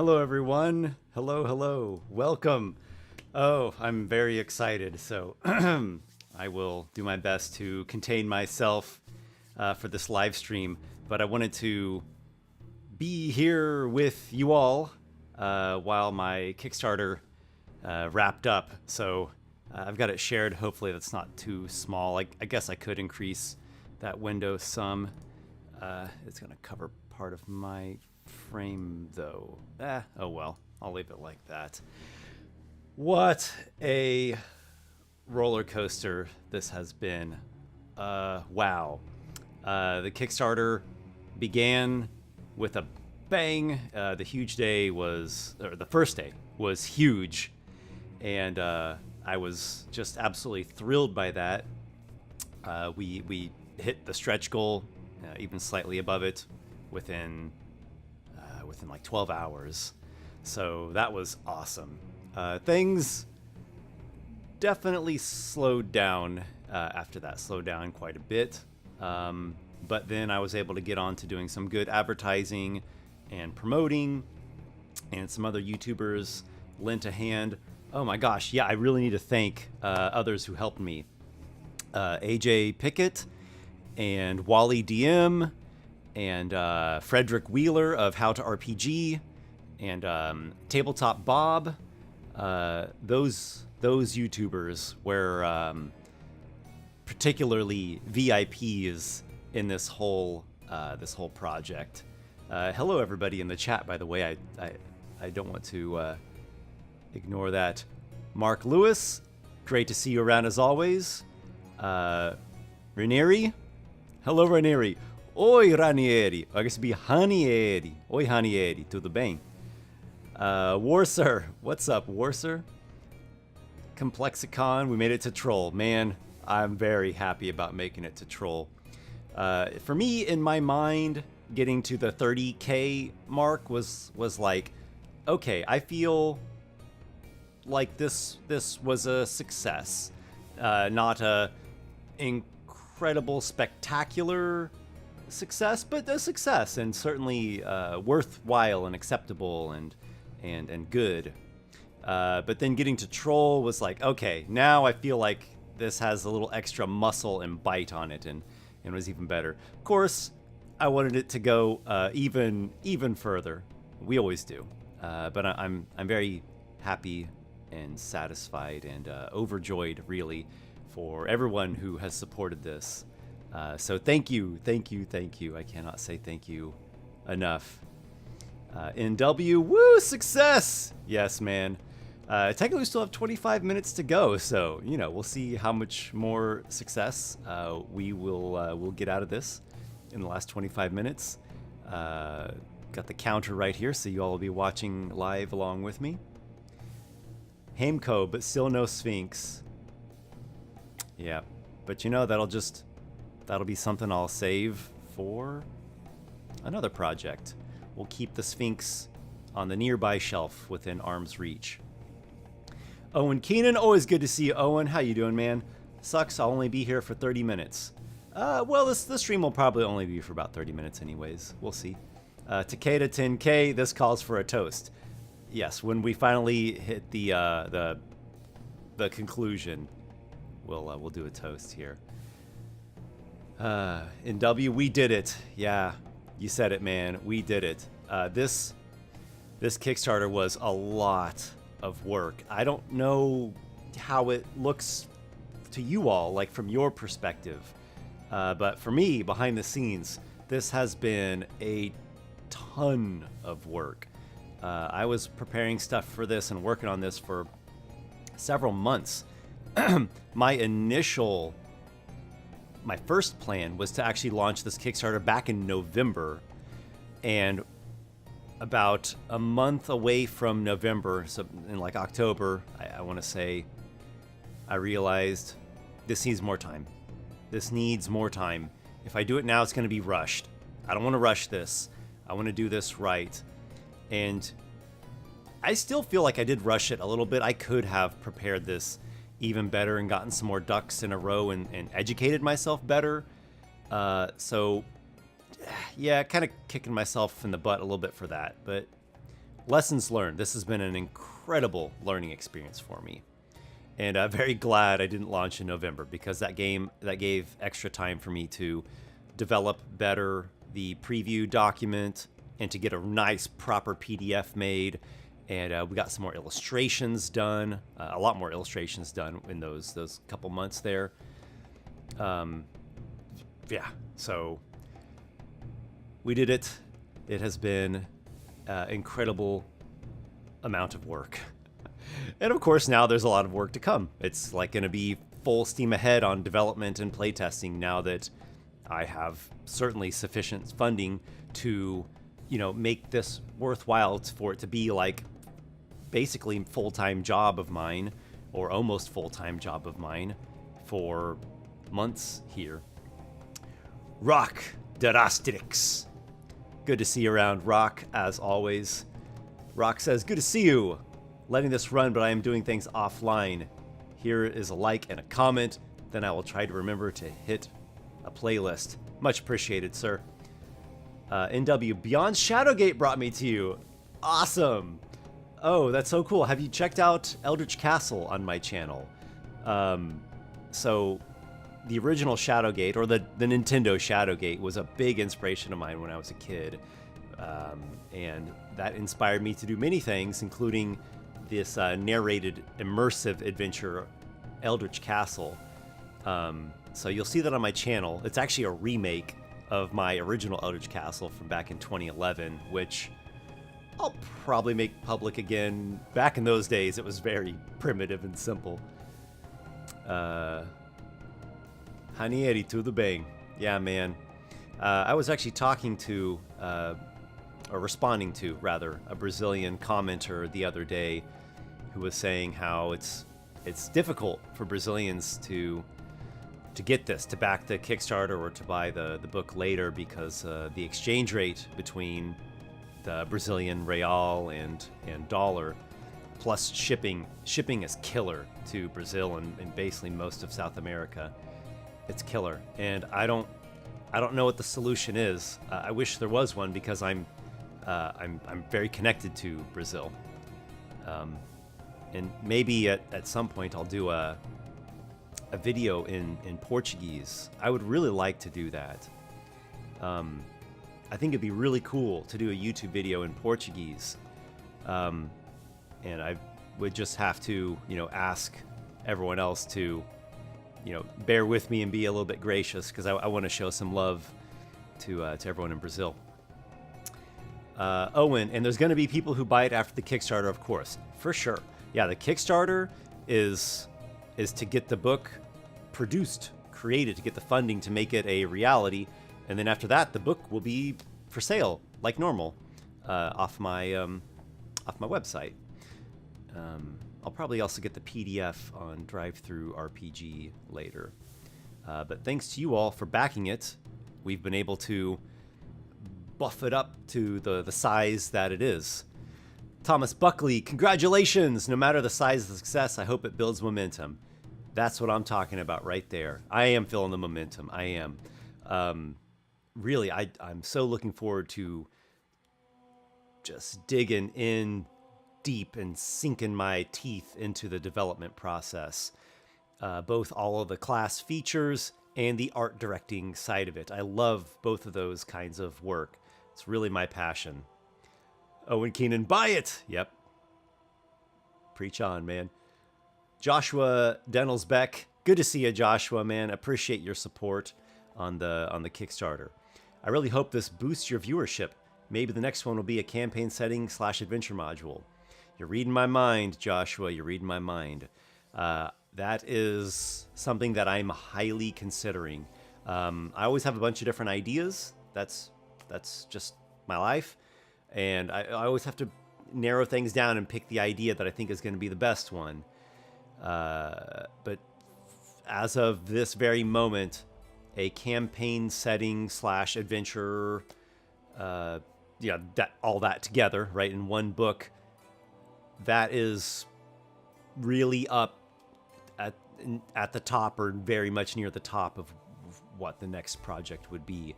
Hello, everyone. Hello, hello. Welcome. Oh, I'm very excited. So I will do my best to contain myself for this live stream. But I wanted to be here with you all while my Kickstarter wrapped up. So I've got it shared. Hopefully that's not too small. I guess I could increase that window some. It's going to cover part of my frame though. Oh well, I'll leave it like that. What a roller coaster this has been. Wow. The Kickstarter began with a bang. The first day was huge, and I was just absolutely thrilled by that. We hit the stretch goal, even slightly above it, within like 12 hours. So that was awesome. Things definitely slowed down after that, slowed down quite a bit. But then I was able to get on to doing some good advertising and promoting, and some other YouTubers lent a hand. Oh my gosh, yeah, I really need to thank others who helped me. AJ Pickett and Wally DM and Frederick Wheeler of How to RPG and Tabletop Bob. Those YouTubers were particularly VIPs in this whole project. Hello everybody in the chat, by the way. I don't want to ignore that. Mark Lewis, great to see you around as always. Ranieri, hello Ranieri. Oi Ranieri, I guess it'd be Ranieri. Oi Ranieri, tudo bem? Warser, what's up Warser? Complexicon, we made it to Troll. Man, I'm very happy about making it to Troll. For me, in my mind, getting to the 30K mark was like, okay, I feel like this was a success. Not a incredible, spectacular success, but a success, and certainly worthwhile and acceptable and good. But then getting to Troll was like, okay, now I feel like this has a little extra muscle and bite on it, and was even better. Of course, I wanted it to go even further. We always do, but I'm very happy and satisfied and overjoyed, really, for everyone who has supported this. So thank you. I cannot say thank you enough. NW, woo, success! Yes, man. Technically, we still have 25 minutes to go, so we'll see how much more success we'll get out of this in the last 25 minutes. Got the counter right here, so you all will be watching live along with me. Hamco, but still no Sphinx. Yeah, but that'll be something I'll save for another project. We'll keep the Sphinx on the nearby shelf within arm's reach. Owen Keenan, always good to see you, Owen. How you doing, man? Sucks, I'll only be here for 30 minutes. Well, this stream will probably only be for about 30 minutes anyways. We'll see. Takeda 10K, this calls for a toast. Yes, when we finally hit the conclusion, we'll do a toast here. In W, we did it. Yeah, you said it, man. We did it. This Kickstarter was a lot of work. I don't know how it looks to you all, like from your perspective, but for me, behind the scenes, this has been a ton of work. I was preparing stuff for this and working on this for several months. My first plan was to actually launch this Kickstarter back in November, and about a month away from November, so in like October, I want to say, I realized this needs more time. This needs more time. If I do it now, it's going to be rushed. I don't want to rush this. I want to do this right. And I still feel like I did rush it a little bit. I could have prepared this even better and gotten some more ducks in a row and educated myself better. So yeah, kind of kicking myself in the butt a little bit for that. But lessons learned. This has been an incredible learning experience for me. And I'm very glad I didn't launch in November, because that gave extra time for me to develop better the preview document and to get a nice proper PDF made. And we got some more illustrations done, a lot more illustrations done in those couple months there. Yeah, so we did it. It has been incredible amount of work. And of course, now there's a lot of work to come. It's like going to be full steam ahead on development and playtesting now that I have certainly sufficient funding to, make this worthwhile for it to be like basically full-time job of mine, or almost full-time job of mine for months here. Rock Darastrix. Good to see you around, Rock, as always. Rock says, good to see you. Letting this run, but I am doing things offline. Here is a like and a comment. Then I will try to remember to hit a playlist. Much appreciated, sir. NW, Beyond Shadowgate brought me to you. Awesome. Oh, that's so cool. Have you checked out Eldritch Castle on my channel? So the original Shadowgate, or the Nintendo Shadowgate, was a big inspiration of mine when I was a kid. And that inspired me to do many things, including this narrated immersive adventure, Eldritch Castle. So you'll see that on my channel. It's actually a remake of my original Eldritch Castle from back in 2011, which I'll probably make public again. Back in those days, it was very primitive and simple. Hanieri to the bang. Yeah, man. I was actually talking to, or responding to, rather, a Brazilian commenter the other day who was saying how it's difficult for Brazilians to get this, to back the Kickstarter or to buy the book later, because the exchange rate between the Brazilian real and dollar, plus shipping is killer to Brazil and basically most of South America. It's killer, and I don't know what the solution is. I wish there was one, because I'm very connected to Brazil, and maybe at some point I'll do a video in Portuguese. I would really like to do that. I think it'd be really cool to do a YouTube video in Portuguese, and I would just have to ask everyone else to bear with me and be a little bit gracious, because I want to show some love to everyone in Brazil. Owen, and there's going to be people who buy it after the Kickstarter, of course, for sure. Yeah, the Kickstarter is to get the book produced, created, to get the funding to make it a reality, and then after that, the book will be for sale like normal off my website. I'll probably also get the PDF on DriveThruRPG later. But thanks to you all for backing it. We've been able to buff it up to the size that it is. Thomas Buckley, congratulations! No matter the size of the success, I hope it builds momentum. That's what I'm talking about right there. I am feeling the momentum. I am. Really, I'm so looking forward to just digging in deep and sinking my teeth into the development process. Both all of the class features and the art directing side of it. I love both of those kinds of work. It's really my passion. Owen Keenan, buy it! Yep. Preach on, man. Joshua Dennelsbeck, good to see you, Joshua, man. Appreciate your support on the Kickstarter. I really hope this boosts your viewership. Maybe the next one will be a campaign setting / adventure module. You're reading my mind, Joshua. You're reading my mind. That is something that I'm highly considering. I always have a bunch of different ideas. That's just my life. And I always have to narrow things down and pick the idea that I think is going to be the best one. But as of this very moment, a campaign setting / adventure, all that together, right, in one book, that is really up at the top, or very much near the top of what the next project would be.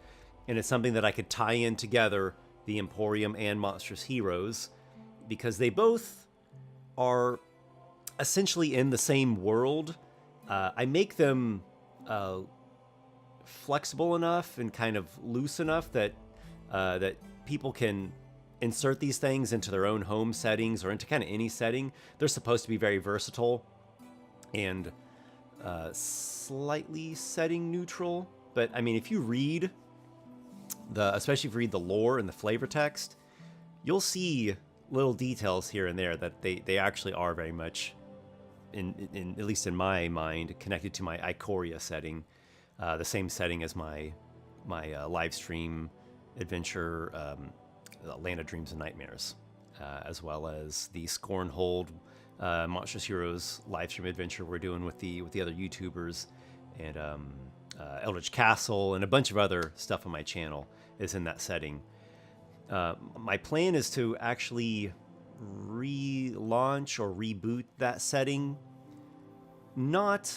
And it's something that I could tie in together, the Emporium and Monstrous Heroes, because they both are essentially in the same world. I make them flexible enough and kind of loose enough that that people can insert these things into their own home settings or into kind of any setting. They're supposed to be very versatile and slightly setting neutral. But I mean, if you read especially if you read the lore and the flavor text, you'll see little details here and there that they actually are very much, in at least in my mind, connected to my Ikoria setting, the same setting as my live stream adventure, Land of Dreams and Nightmares, as well as the Scornhold Monstrous Heroes live stream adventure we're doing with the other YouTubers, and Eldritch Castle and a bunch of other stuff on my channel is in that setting. My plan is to actually relaunch or reboot that setting. Not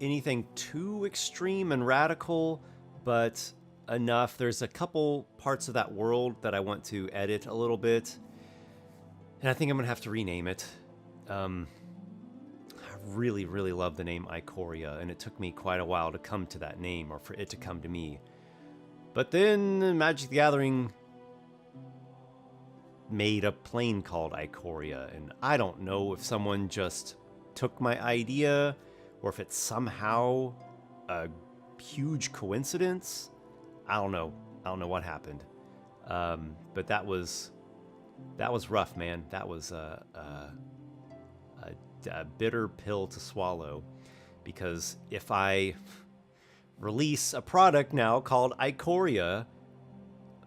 anything too extreme and radical, but enough. There's a couple parts of that world that I want to edit a little bit, and I think I'm gonna have to rename it. I really, really love the name Ikoria, and it took me quite a while to come to that name, or for it to come to me. But then Magic the Gathering made a plane called Ikoria, and I don't know if someone just took my idea or if it's somehow a huge coincidence. I don't know what happened. But that was rough, man. That was a bitter pill to swallow, because if I release a product now called Ikoria,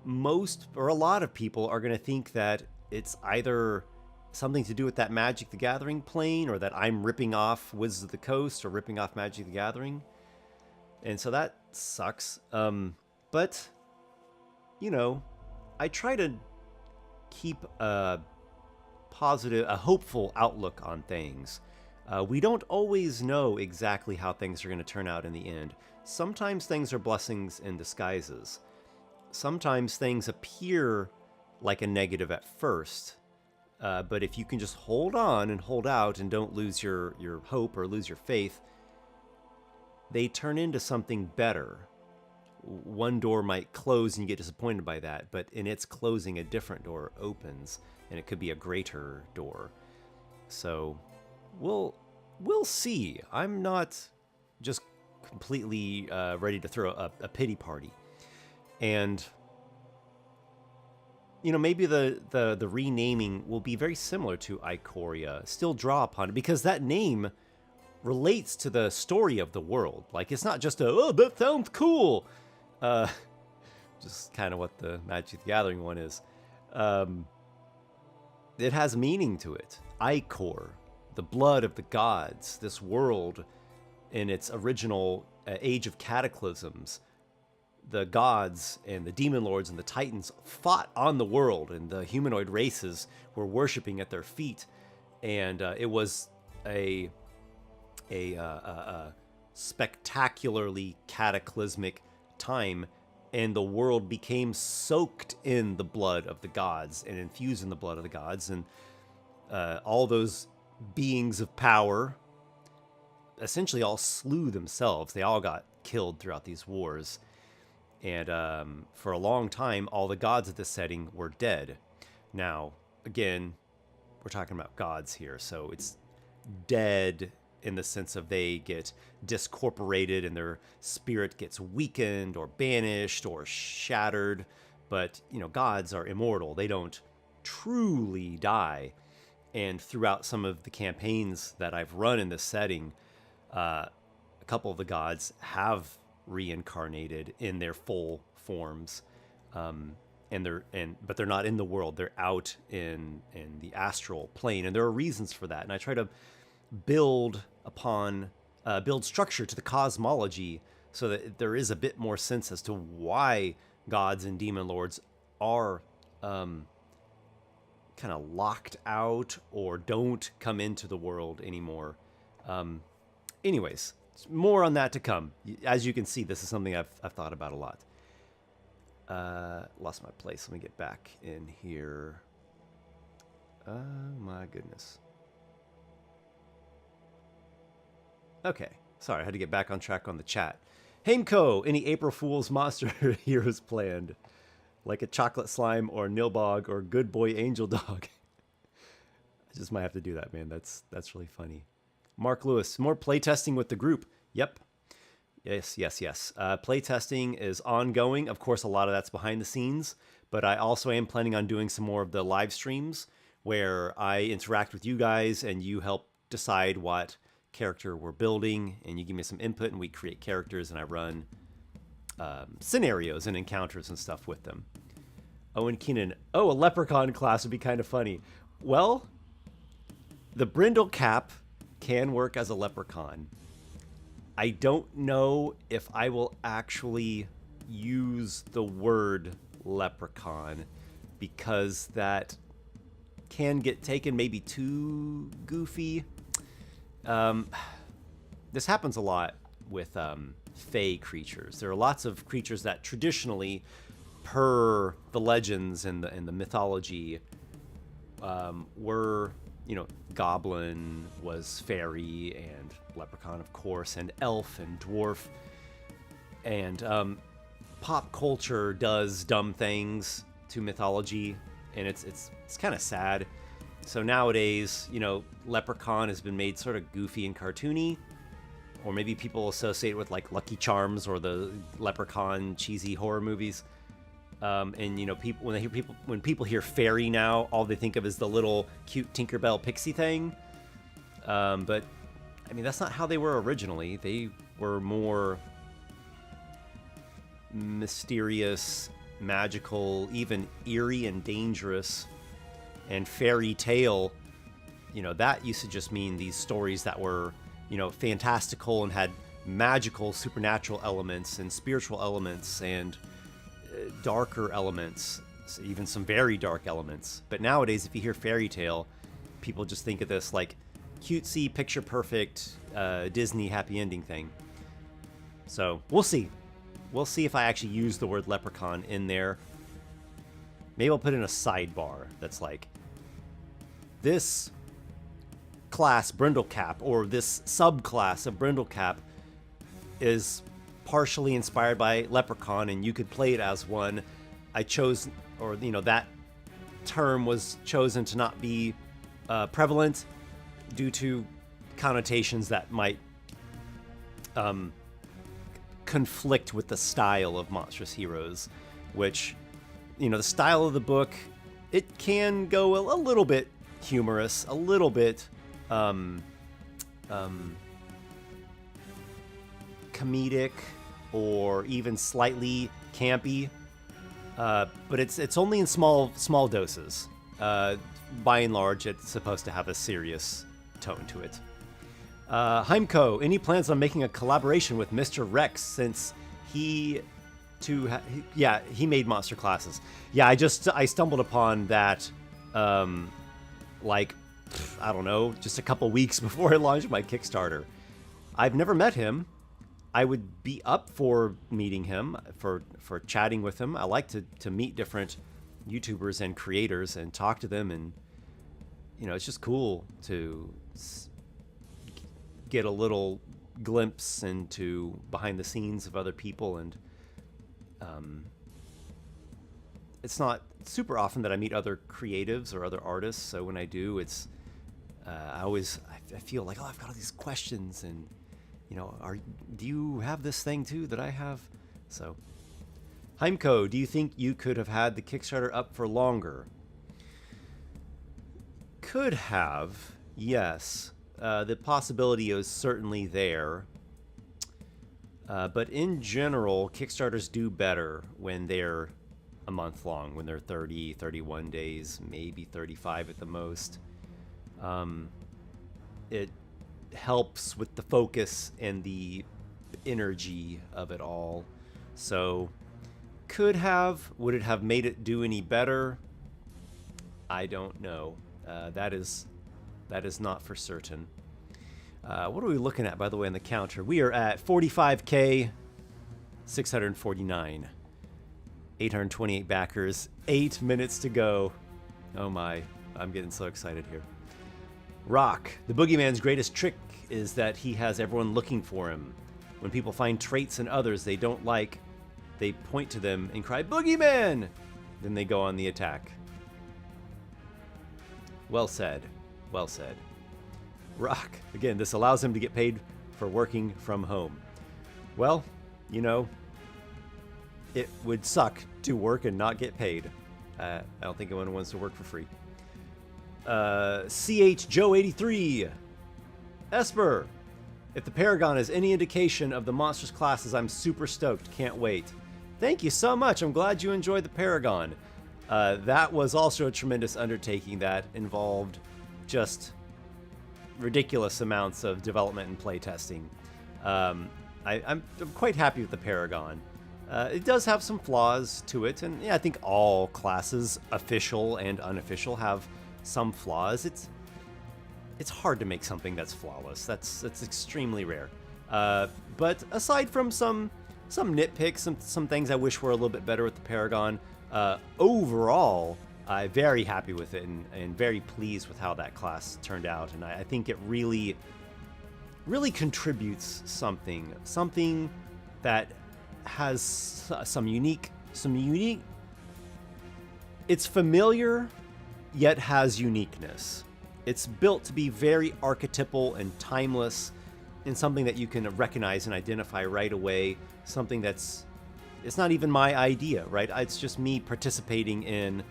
most or a lot of people are going to think that it's either something to do with that Magic the Gathering plane, or that I'm ripping off Wizards of the Coast or ripping off Magic the Gathering. And so that sucks. But, you know, I try to keep a positive, a hopeful outlook on things. We don't always know exactly how things are going to turn out in the end. Sometimes things are blessings in disguises. Sometimes things appear like a negative at first, but if you can just hold on and hold out and don't lose your hope or lose your faith, they turn into something better. One door might close and you get disappointed by that, but in its closing, a different door opens, and it could be a greater door. So we'll see. I'm not just completely ready to throw a pity party. And you know, maybe the renaming will be very similar to Ikoria. Still draw upon it, because that name relates to the story of the world. Like, it's not just oh, that sounds cool. Just kind of what the Magic the Gathering one is. It has meaning to it. Ikor, the blood of the gods. This world, in its original age of cataclysms, the gods and the demon lords and the titans fought on the world, and the humanoid races were worshipping at their feet. And it was a spectacularly cataclysmic time, and the world became soaked in the blood of the gods and infused in the blood of the gods, and all those beings of power essentially all slew themselves. They all got killed throughout these wars. And for a long time, all the gods of this setting were dead. Now, again, we're talking about gods here, so it's dead in the sense of they get discorporated and their spirit gets weakened or banished or shattered. But, you know, gods are immortal. They don't truly die. And throughout some of the campaigns that I've run in this setting, a couple of the gods have reincarnated in their full forms, but they're not in the world. They're out in the astral plane, and there are reasons for that. And I try to build structure to the cosmology so that there is a bit more sense as to why gods and demon lords are kind of locked out or don't come into the world anymore. Anyways, more on that to come. As you can see, this is something I've thought about a lot. Lost my place. Let me get back in here. Oh my goodness. Okay, sorry, I had to get back on track on the chat. Heimko, any April Fool's monster heroes planned? Like a chocolate slime or Nilbog or good boy angel dog? I just might have to do that, man. That's really funny. Mark Lewis, more playtesting with the group. Yep. Yes. Playtesting is ongoing. Of course, a lot of that's behind the scenes, but I also am planning on doing some more of the live streams where I interact with you guys and you help decide what character we're building, and you give me some input, and we create characters, and I run scenarios and encounters and stuff with them. Owen Keenan, a leprechaun class would be kind of funny. Well, the brindle cap can work as a leprechaun. I don't know if I will actually use the word leprechaun because that can get taken maybe too goofy. This happens a lot with fae creatures. There are lots of creatures that traditionally, per the legends and the mythology, were, goblin was fairy, and leprechaun, of course, and elf and dwarf. And pop culture does dumb things to mythology, and it's kind of sad. So nowadays, leprechaun has been made sort of goofy and cartoony, or maybe people associate it with like Lucky Charms or the leprechaun cheesy horror movies. And people when people hear fairy now, all they think of is the little cute Tinkerbell pixie thing. But I mean, that's not how they were originally. They were more mysterious, magical, even eerie and dangerous. And fairy tale, that used to just mean these stories that were, fantastical and had magical, supernatural elements and spiritual elements and darker elements, even some very dark elements. But nowadays, if you hear fairy tale, people just think of this like cutesy, picture perfect Disney happy ending thing. So we'll see. We'll see if I actually use the word leprechaun in there. Maybe I'll put in a sidebar that's like, this class Brindlecap, or this subclass of Brindlecap, is partially inspired by Leprechaun, and you could play it as one. I chose, or that term was chosen to not be prevalent due to connotations that might conflict with the style of Monstrous Heroes, which, the style of the book, it can go a little bit humorous, a little bit comedic, or even slightly campy, but it's only in small doses. By and large, it's supposed to have a serious tone to it. Heimko, any plans on making a collaboration with Mr. Rex, since he made monster classes? Yeah, I stumbled upon that I don't know, just a couple weeks before I launched my Kickstarter. I've never met him. I would be up for meeting him, for chatting with him. I like to meet different YouTubers and creators and talk to them, and it's just cool to get a little glimpse into behind the scenes of other people. And it's not super often that I meet other creatives or other artists, so when I do, it's I feel like, I've got all these questions, and do you have this thing too that I have? So Heimko, do you think you could have had the Kickstarter up for longer? Could have, yes. The possibility is certainly there. But in general, Kickstarters do better when they're a month long, when they're 30, 31 days, maybe 35 at the most. It helps with the focus and the energy of it all. So would it have made it do any better? I don't know. That is not for certain. What are we looking at, by the way, on the counter? We are at 45K, 649, 828 backers, 8 minutes to go. Oh my. I'm getting so excited here. Rock. The boogeyman's greatest trick is that he has everyone looking for him. When people find traits in others they don't like, they point to them and cry, "Boogeyman!" Then they go on the attack. Well said. Well said. Rock. Again, this allows him to get paid for working from home. Well, you know, it would suck to work and not get paid. I don't think anyone wants to work for free. CH Joe 83. Esper. If the Paragon is any indication of the monstrous classes, I'm super stoked. Can't wait. Thank you so much. I'm glad you enjoyed the Paragon. That was also a tremendous undertaking that involved just ridiculous amounts of development and playtesting. I'm quite happy with the Paragon. It does have some flaws to it, and yeah, I think all classes, official and unofficial, have some flaws. It's hard to make something that's flawless. That's extremely rare. But aside from some nitpicks, some things I wish were a little bit better with the Paragon, overall, I'm very happy with it and very pleased with how that class turned out. And I think it really contributes something that has some unique. It's familiar, yet has uniqueness. It's built to be very archetypal and timeless, and something that you can recognize and identify right away. Something it's not even my idea, right? It's just me participating in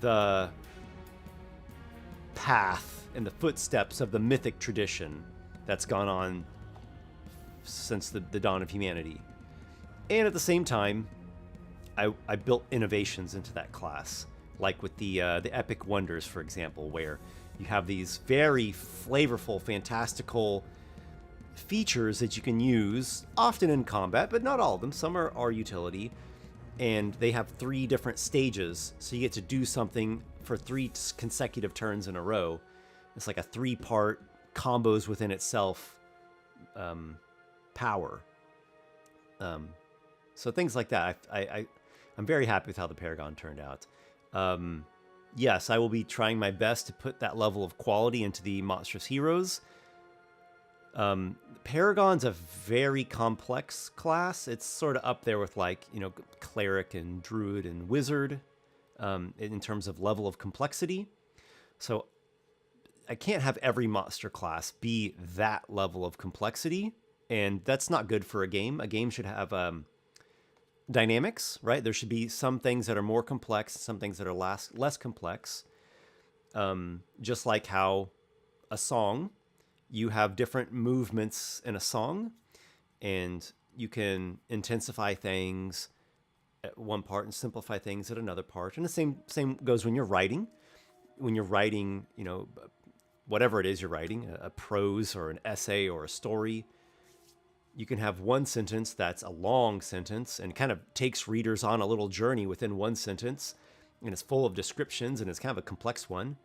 the path and the footsteps of the mythic tradition that's gone on since the dawn of humanity. And at the same time, I built innovations into that class, like with the Epic Wonders, for example, where you have these very flavorful, fantastical features that you can use, often in combat, but not all of them. Some are utility, and they have 3 different stages, so you get to do something for 3 consecutive turns in a row. It's like a 3-part combos within itself power. So things like that. I'm very happy with how the Paragon turned out. Yes, I will be trying my best to put that level of quality into the Monstrous Heroes. Paragon's a very complex class. It's sort of up there with, like, you know, Cleric and Druid and Wizard in terms of level of complexity. So I can't have every monster class be that level of complexity, and that's not good for a game. A game should have dynamics, right? There should be some things that are more complex, some things that are less complex. Just like how a song, you have different movements in a song, and you can intensify things at one part and simplify things at another part. And the same goes when you're writing. When you're writing, you know, whatever it is you're writing, a prose or an essay or a story, you can have one sentence that's a long sentence and kind of takes readers on a little journey within one sentence, and it's full of descriptions and it's kind of a complex one.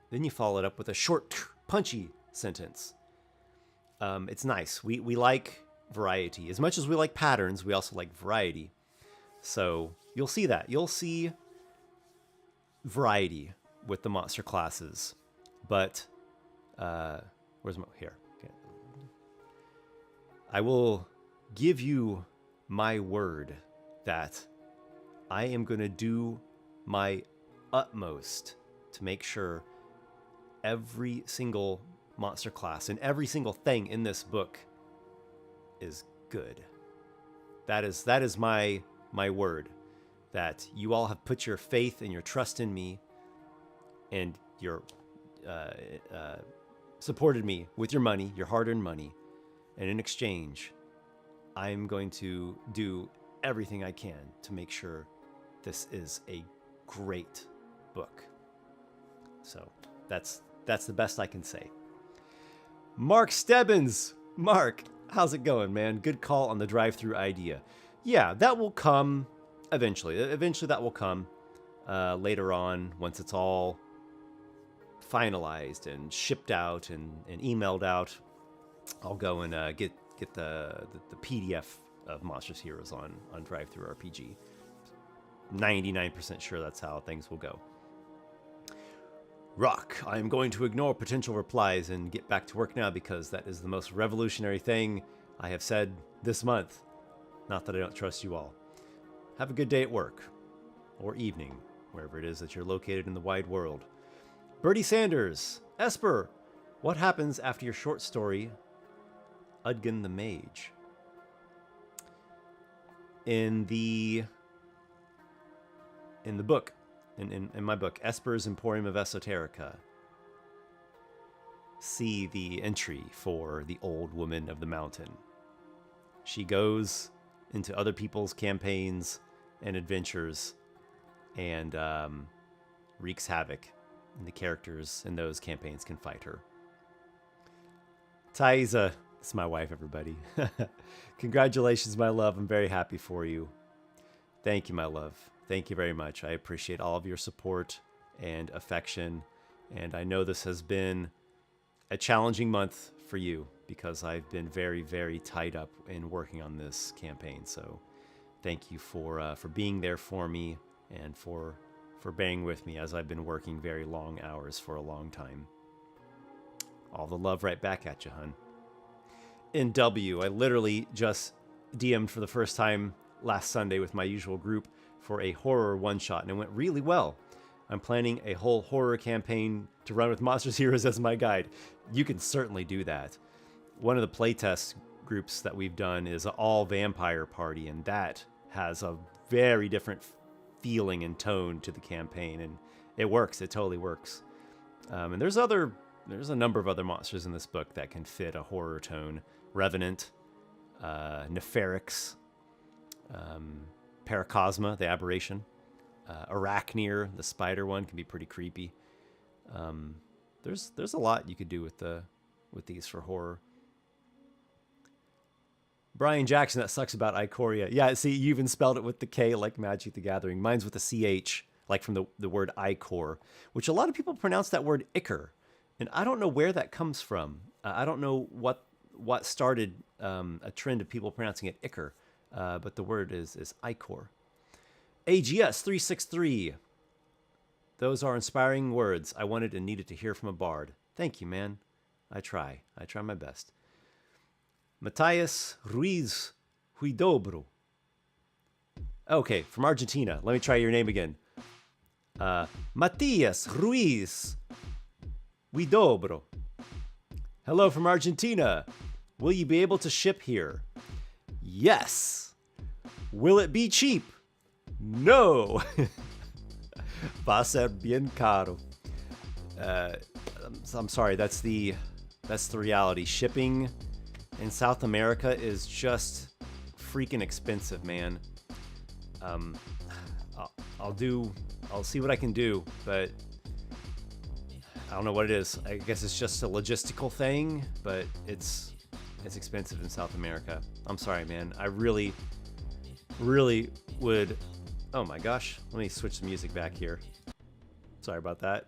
Then you follow it up with a short, punchy sentence. It's nice. We like variety. As much as we like patterns, we also like variety. So you'll see that. You'll see variety with the monster classes. But, where's my, here. Okay. I will give you my word that I am going to do my utmost to make sure every single monster class and every single thing in this book is good. That is my word, that you all have put your faith and your trust in me, and your supported me with your money, your hard-earned money, and in exchange, I'm going to do everything I can to make sure this is a great book. So that's the best I can say. Mark Stebbins. Mark, how's it going, man? Good call on the drive-through idea. Yeah, that will come eventually. Eventually that will come later on, once it's all finalized and shipped out and emailed out. I'll go and get the PDF of Monstrous Heroes on Drive-Thru RPG. 99% sure that's how things will go. Rock, I am going to ignore potential replies and get back to work now because that is the most revolutionary thing I have said this month. Not that I don't trust you all. Have a good day at work. Or evening, wherever it is that you're located in the wide world. Bertie Sanders, Esper, what happens after your short story, Udgun the Mage? In the book, in my book, Esper's Emporium of Esoterica, see the entry for the Old Woman of the Mountain. She goes into other people's campaigns and adventures and wreaks havoc, and the characters in those campaigns can fight her. Taiza, it's my wife, everybody. Congratulations, my love. I'm very happy for you. Thank you, my love. Thank you very much. I appreciate all of your support and affection. And I know this has been a challenging month for you because I've been very, very tied up in working on this campaign. So thank you for being there for me and for bearing with me as I've been working very long hours for a long time. All the love right back at you, hun. In W, I literally just DM'd for the first time last Sunday with my usual group for a horror one-shot, and it went really well. I'm planning a whole horror campaign to run with Monsters Heroes as my guide. You can certainly do that. One of the playtest groups that we've done is an all-vampire party, and that has a very different feeling and tone to the campaign, and it works. It totally works. And there's a number of other monsters in this book that can fit a horror tone. Revenant, Neferix, Paracosma, the aberration, Arachnir, the spider one, can be pretty creepy. There's a lot you could do with these for horror. Brian Jackson, that sucks about Ikoria. Yeah, see, you even spelled it with the K like Magic the Gathering. Mine's with a CH, like from the word Icor, which a lot of people pronounce that word Ichor. And I don't know where that comes from. I don't know what started a trend of people pronouncing it Ichor, but the word is Icor. AGS 363. Those are inspiring words I wanted and needed to hear from a bard. Thank you, man. I try my best. Matthias Ruiz Huidobro. Okay, from Argentina. Let me try your name again. Matias Ruiz Huidobro. Hello from Argentina. Will you be able to ship here? Yes. Will it be cheap? No. Va ser bien caro. I'm sorry, that's the reality. Shipping in South America is just freaking expensive, man. I'll see what I can do, but I don't know what it is. I guess it's just a logistical thing, but it's expensive in South America. I'm sorry, man. I really, really would. Oh my gosh. Let me switch the music back here. Sorry about that.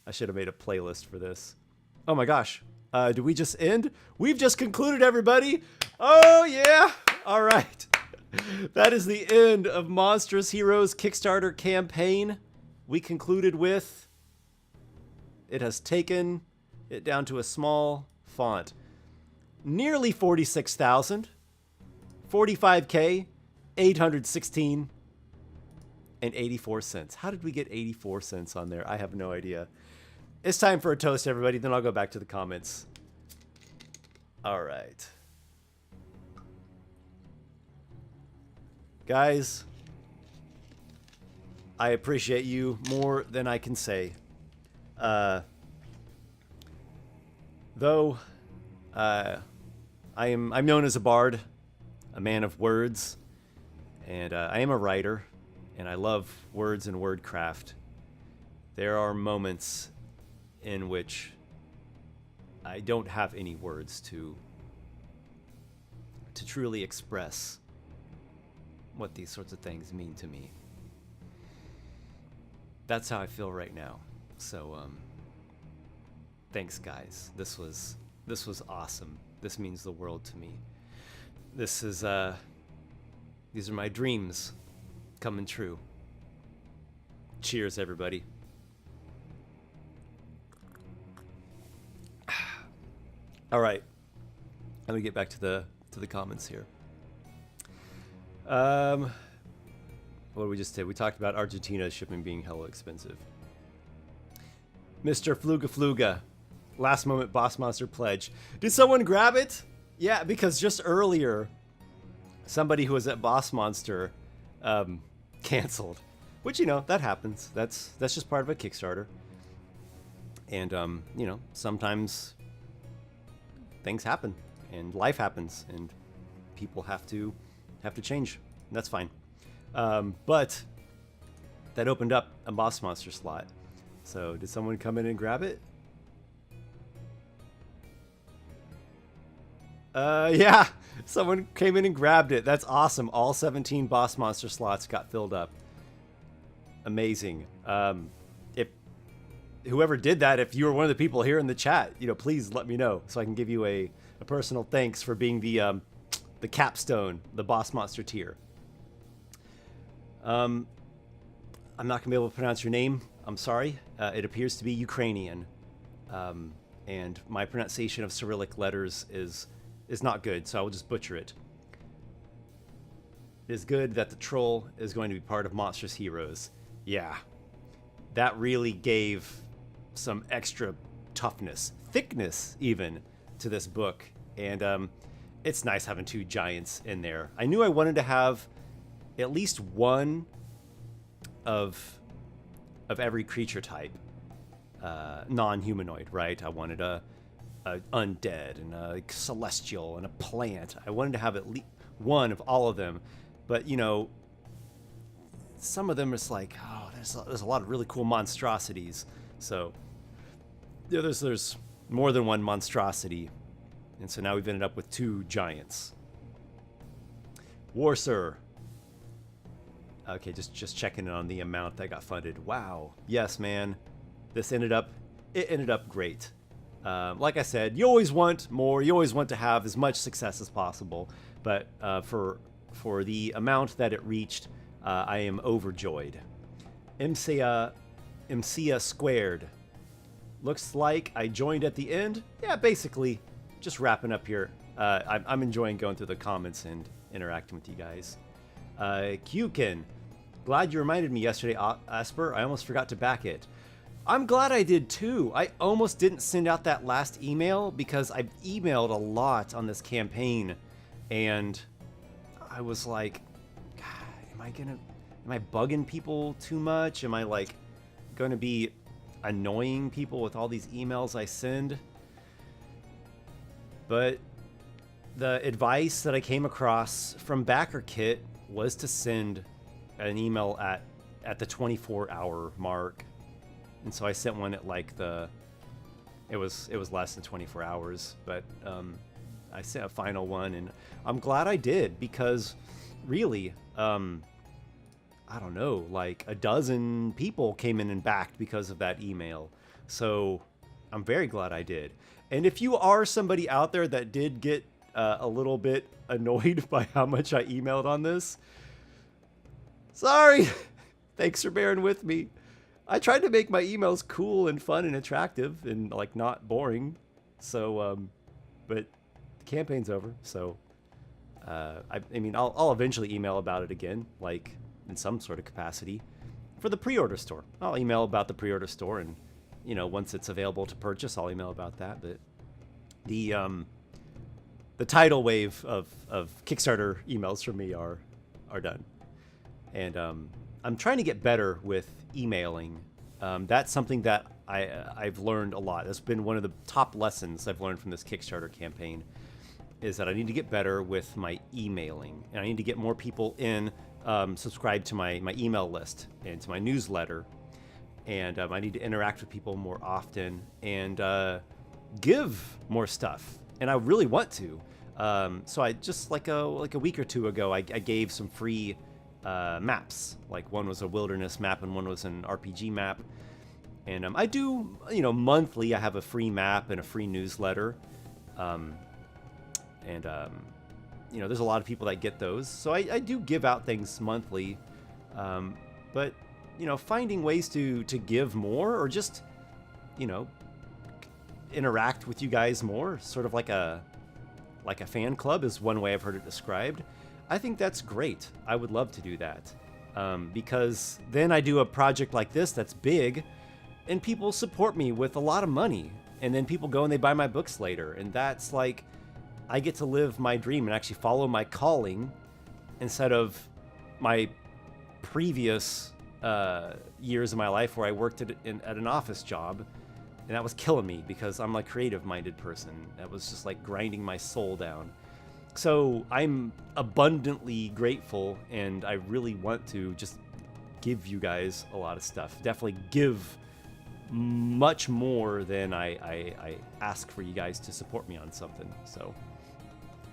I should have made a playlist for this. Oh my gosh. Did we just end? We've just concluded, everybody. Oh yeah. All right. That is the end of Monstrous Heroes Kickstarter campaign. We concluded with, it has taken it down to a small font. Nearly 46,000, 45K, 816 and 84 cents. How did we get 84 cents on there? I have no idea. It's time for a toast, everybody. Then I'll go back to the comments. All right. Guys, I appreciate you more than I can say. Though I'm known as a bard, a man of words, and I am a writer, and I love words and wordcraft. There are moments in which I don't have any words to truly express what these sorts of things mean to me. That's how I feel right now. So thanks, guys. This was awesome. This means the world to me. This is these are my dreams coming true. Cheers, everybody. All right. Let me get back to the comments here. What did we just say? We talked about Argentina shipping being hella expensive. Mr. Fluga Fluga, last moment Boss Monster pledge. Did someone grab it? Yeah, because just earlier, somebody who was at Boss Monster canceled. Which, you know, that happens. That's just part of a Kickstarter. And you know, sometimes things happen and life happens and people have to change. And that's fine. But that opened up a Boss Monster slot. So did someone come in and grab it? Yeah, someone came in and grabbed it. That's awesome. All 17 Boss Monster slots got filled up. Amazing. If whoever did that, if you were one of the people here in the chat, you know, please let me know so I can give you a personal thanks for being the capstone, the Boss Monster tier. I'm not gonna be able to pronounce your name. I'm sorry. It appears to be Ukrainian, and my pronunciation of Cyrillic letters is not good, so I will just butcher it. It is good that the troll is going to be part of Monstrous Heroes. Yeah, that really gave some extra toughness, thickness even, to this book, and it's nice having two giants in there. I knew I wanted to have at least one of every creature type, non-humanoid, right? I wanted a undead and a celestial and a plant. I wanted to have at least one of all of them, but you know, some of them is like, oh, there's a lot of really cool monstrosities. So yeah, there's more than one monstrosity, and so now we've ended up with two giants. Warser. Okay, just checking in on the amount that got funded. Wow. Yes, man. It ended up great. Like I said, you always want more. You always want to have as much success as possible. But for the amount that it reached, I am overjoyed. MCA squared. Looks like I joined at the end. Yeah, basically, just wrapping up here. I'm enjoying going through the comments and interacting with you guys. Qkin. Glad you reminded me yesterday, Asper. I almost forgot to back it. I'm glad I did too. I almost didn't send out that last email because I've emailed a lot on this campaign, and I was like, God, am I bugging people too much? Am I like going to be annoying people with all these emails I send? But the advice that I came across from BackerKit was to send an email at the 24-hour mark, and so I sent one at like it was less than 24 hours, but I sent a final one, and I'm glad I did, because really, I don't know, like a dozen people came in and backed because of that email, so I'm very glad I did. And if you are somebody out there that did get a little bit annoyed by how much I emailed on this, sorry. Thanks for bearing with me. I tried to make my emails cool and fun and attractive and like not boring. So, but the campaign's over. So, I mean, I'll eventually email about it again, like in some sort of capacity, for the pre-order store. I'll email about the pre-order store, and you know, once it's available to purchase, I'll email about that. But the tidal wave of Kickstarter emails from me are done. And I'm trying to get better with emailing. That's something that I've learned a lot. That's been one of the top lessons I've learned from this Kickstarter campaign, is that I need to get better with my emailing. And I need to get more people in, subscribe to my email list and to my newsletter. And I need to interact with people more often and give more stuff. And I really want to. So I just like a week or two ago, I gave some free maps. Like one was a wilderness map and one was an RPG map. And I do, you know, monthly I have a free map and a free newsletter. You know, there's a lot of people that get those. So I do give out things monthly. But, you know, finding ways to give more, or just, you know, interact with you guys more, sort of like a fan club is one way I've heard it described. I think that's great. I would love to do that. Because then I do a project like this that's big, and people support me with a lot of money. And then people go and they buy my books later. And that's like, I get to live my dream and actually follow my calling instead of my previous years of my life where I worked at an office job. And that was killing me because I'm a creative-minded person. That was just like grinding my soul down. So I'm abundantly grateful, and I really want to just give you guys a lot of stuff. Definitely give much more than I ask for you guys to support me on something. So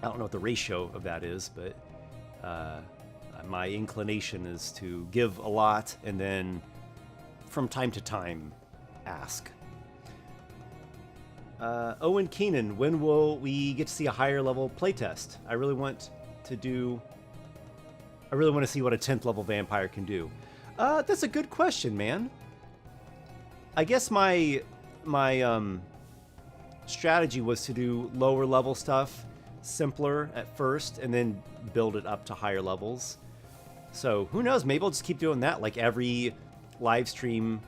I don't know what the ratio of that is, but my inclination is to give a lot and then from time to time ask. Owen Keenan, when will we get to see a higher level playtest? I really want to see what a 10th level vampire can do. That's a good question, man. I guess my strategy was to do lower level stuff, simpler at first, and then build it up to higher levels. So who knows? Maybe I'll just keep doing that. Like every live stream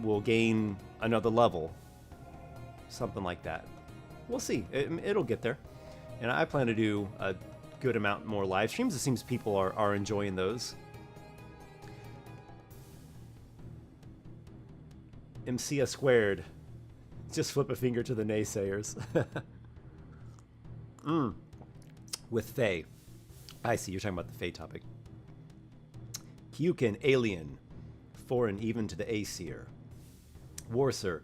will gain another level. Something like that. We'll see. It'll get there. And I plan to do a good amount more live streams. It seems people are enjoying those. MCS squared. Just flip a finger to the naysayers. With Faye. I see. You're talking about the Faye topic. Kyukin, alien. Foreign even to the Aesir. Warser.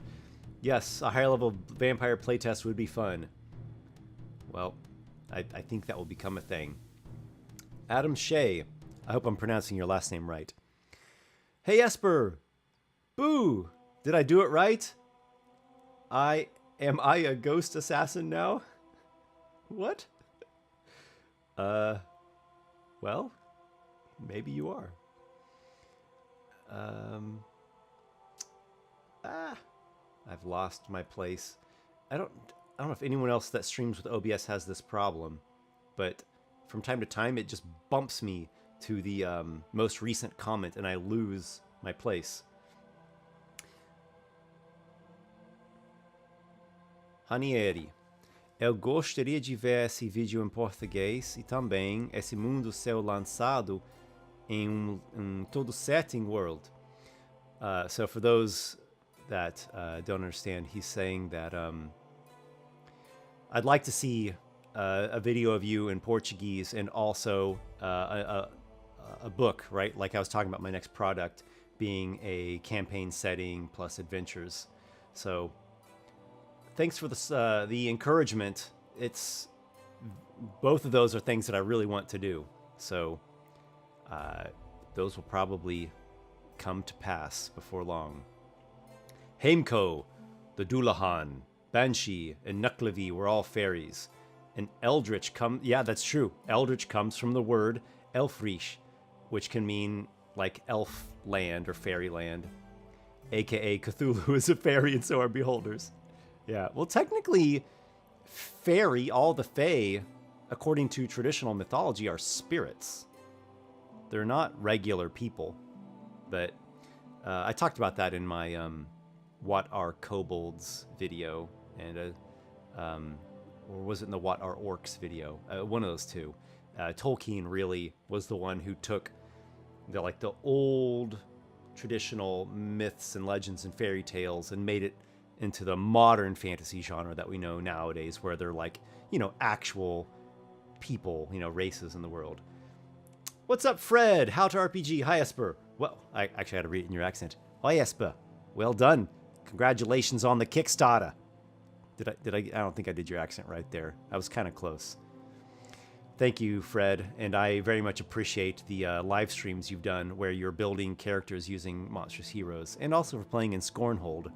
Yes, a higher level vampire playtest would be fun. Well, I think that will become a thing. Adam Shea. I hope I'm pronouncing your last name right. Hey Esper! Boo! Did I do it right? Am I a ghost assassin now? What? Well, maybe you are. I've lost my place. I don't know if anyone else that streams with OBS has this problem, but from time to time it just bumps me to the most recent comment and I lose my place. Ranieri. Eu gostaria de ver esse vídeo em português e também esse mundo ser lançado em todo setting world. So for those that don't understand, he's saying that I'd like to see a video of you in Portuguese and also a book, right? Like I was talking about my next product being a campaign setting plus adventures. So thanks for the encouragement. It's both of those are things that I really want to do. So those will probably come to pass before long. Heimko, the Dullahan, Banshee, and Nuklavi were all fairies. And Eldritch yeah, that's true. Eldritch comes from the word Elfrish, which can mean like elf land or fairy land. AKA Cthulhu is a fairy and so are beholders. Yeah, well technically, fairy, all the fae, according to traditional mythology, are spirits. They're not regular people. But I talked about that in my What Are Kobolds video, and or was it in the What Are Orcs video? One of those two. Tolkien really was the one who took the old traditional myths and legends and fairy tales and made it into the modern fantasy genre that we know nowadays, where they're actual people, races in the world. What's up, Fred? How to RPG? Hi, Esper. Well, I actually had to read it in your accent. Hi, Esper. Well done. Congratulations on the Kickstarter. Did I don't think I did your accent right there. I was kind of close. Thank you, Fred, and I very much appreciate the live streams you've done where you're building characters using Monstrous Heroes, and also for playing in Scornhold.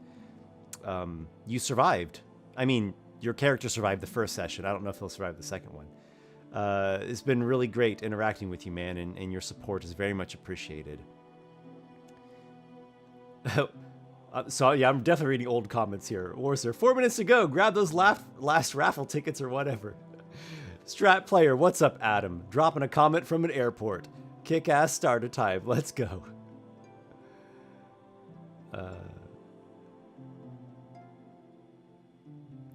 You survived. I mean, your character survived the first session. I don't know if he'll survive the second one. It's been really great interacting with you, man, and your support is very much appreciated. So yeah, I'm definitely reading old comments here. Warser, 4 minutes to go. Grab those last raffle tickets or whatever. Strat player, what's up, Adam? Dropping a comment from an airport. Kick-ass starter time. Let's go.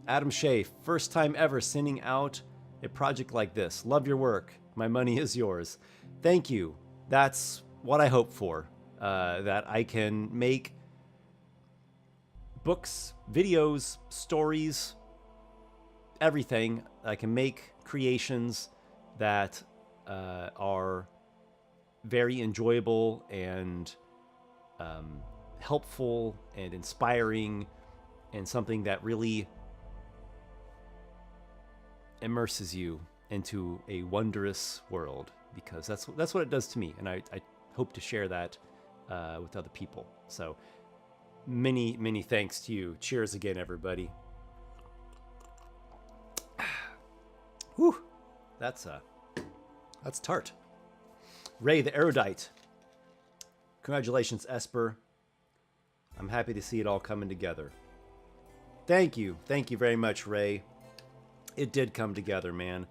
Adam Shea, first time ever sending out a project like this. Love your work. My money is yours. Thank you. That's what I hope for. That I can make books, videos, stories, everything. I can make creations that are very enjoyable and helpful and inspiring, and something that really immerses you into a wondrous world, because that's what it does to me, and I hope to share that with other people. So many thanks to you. Cheers again, everybody. Whew, that's tart. Ray the Erudite, congratulations, Esper. I'm happy to see it all coming together. Thank you very much, Ray. It did come together, man.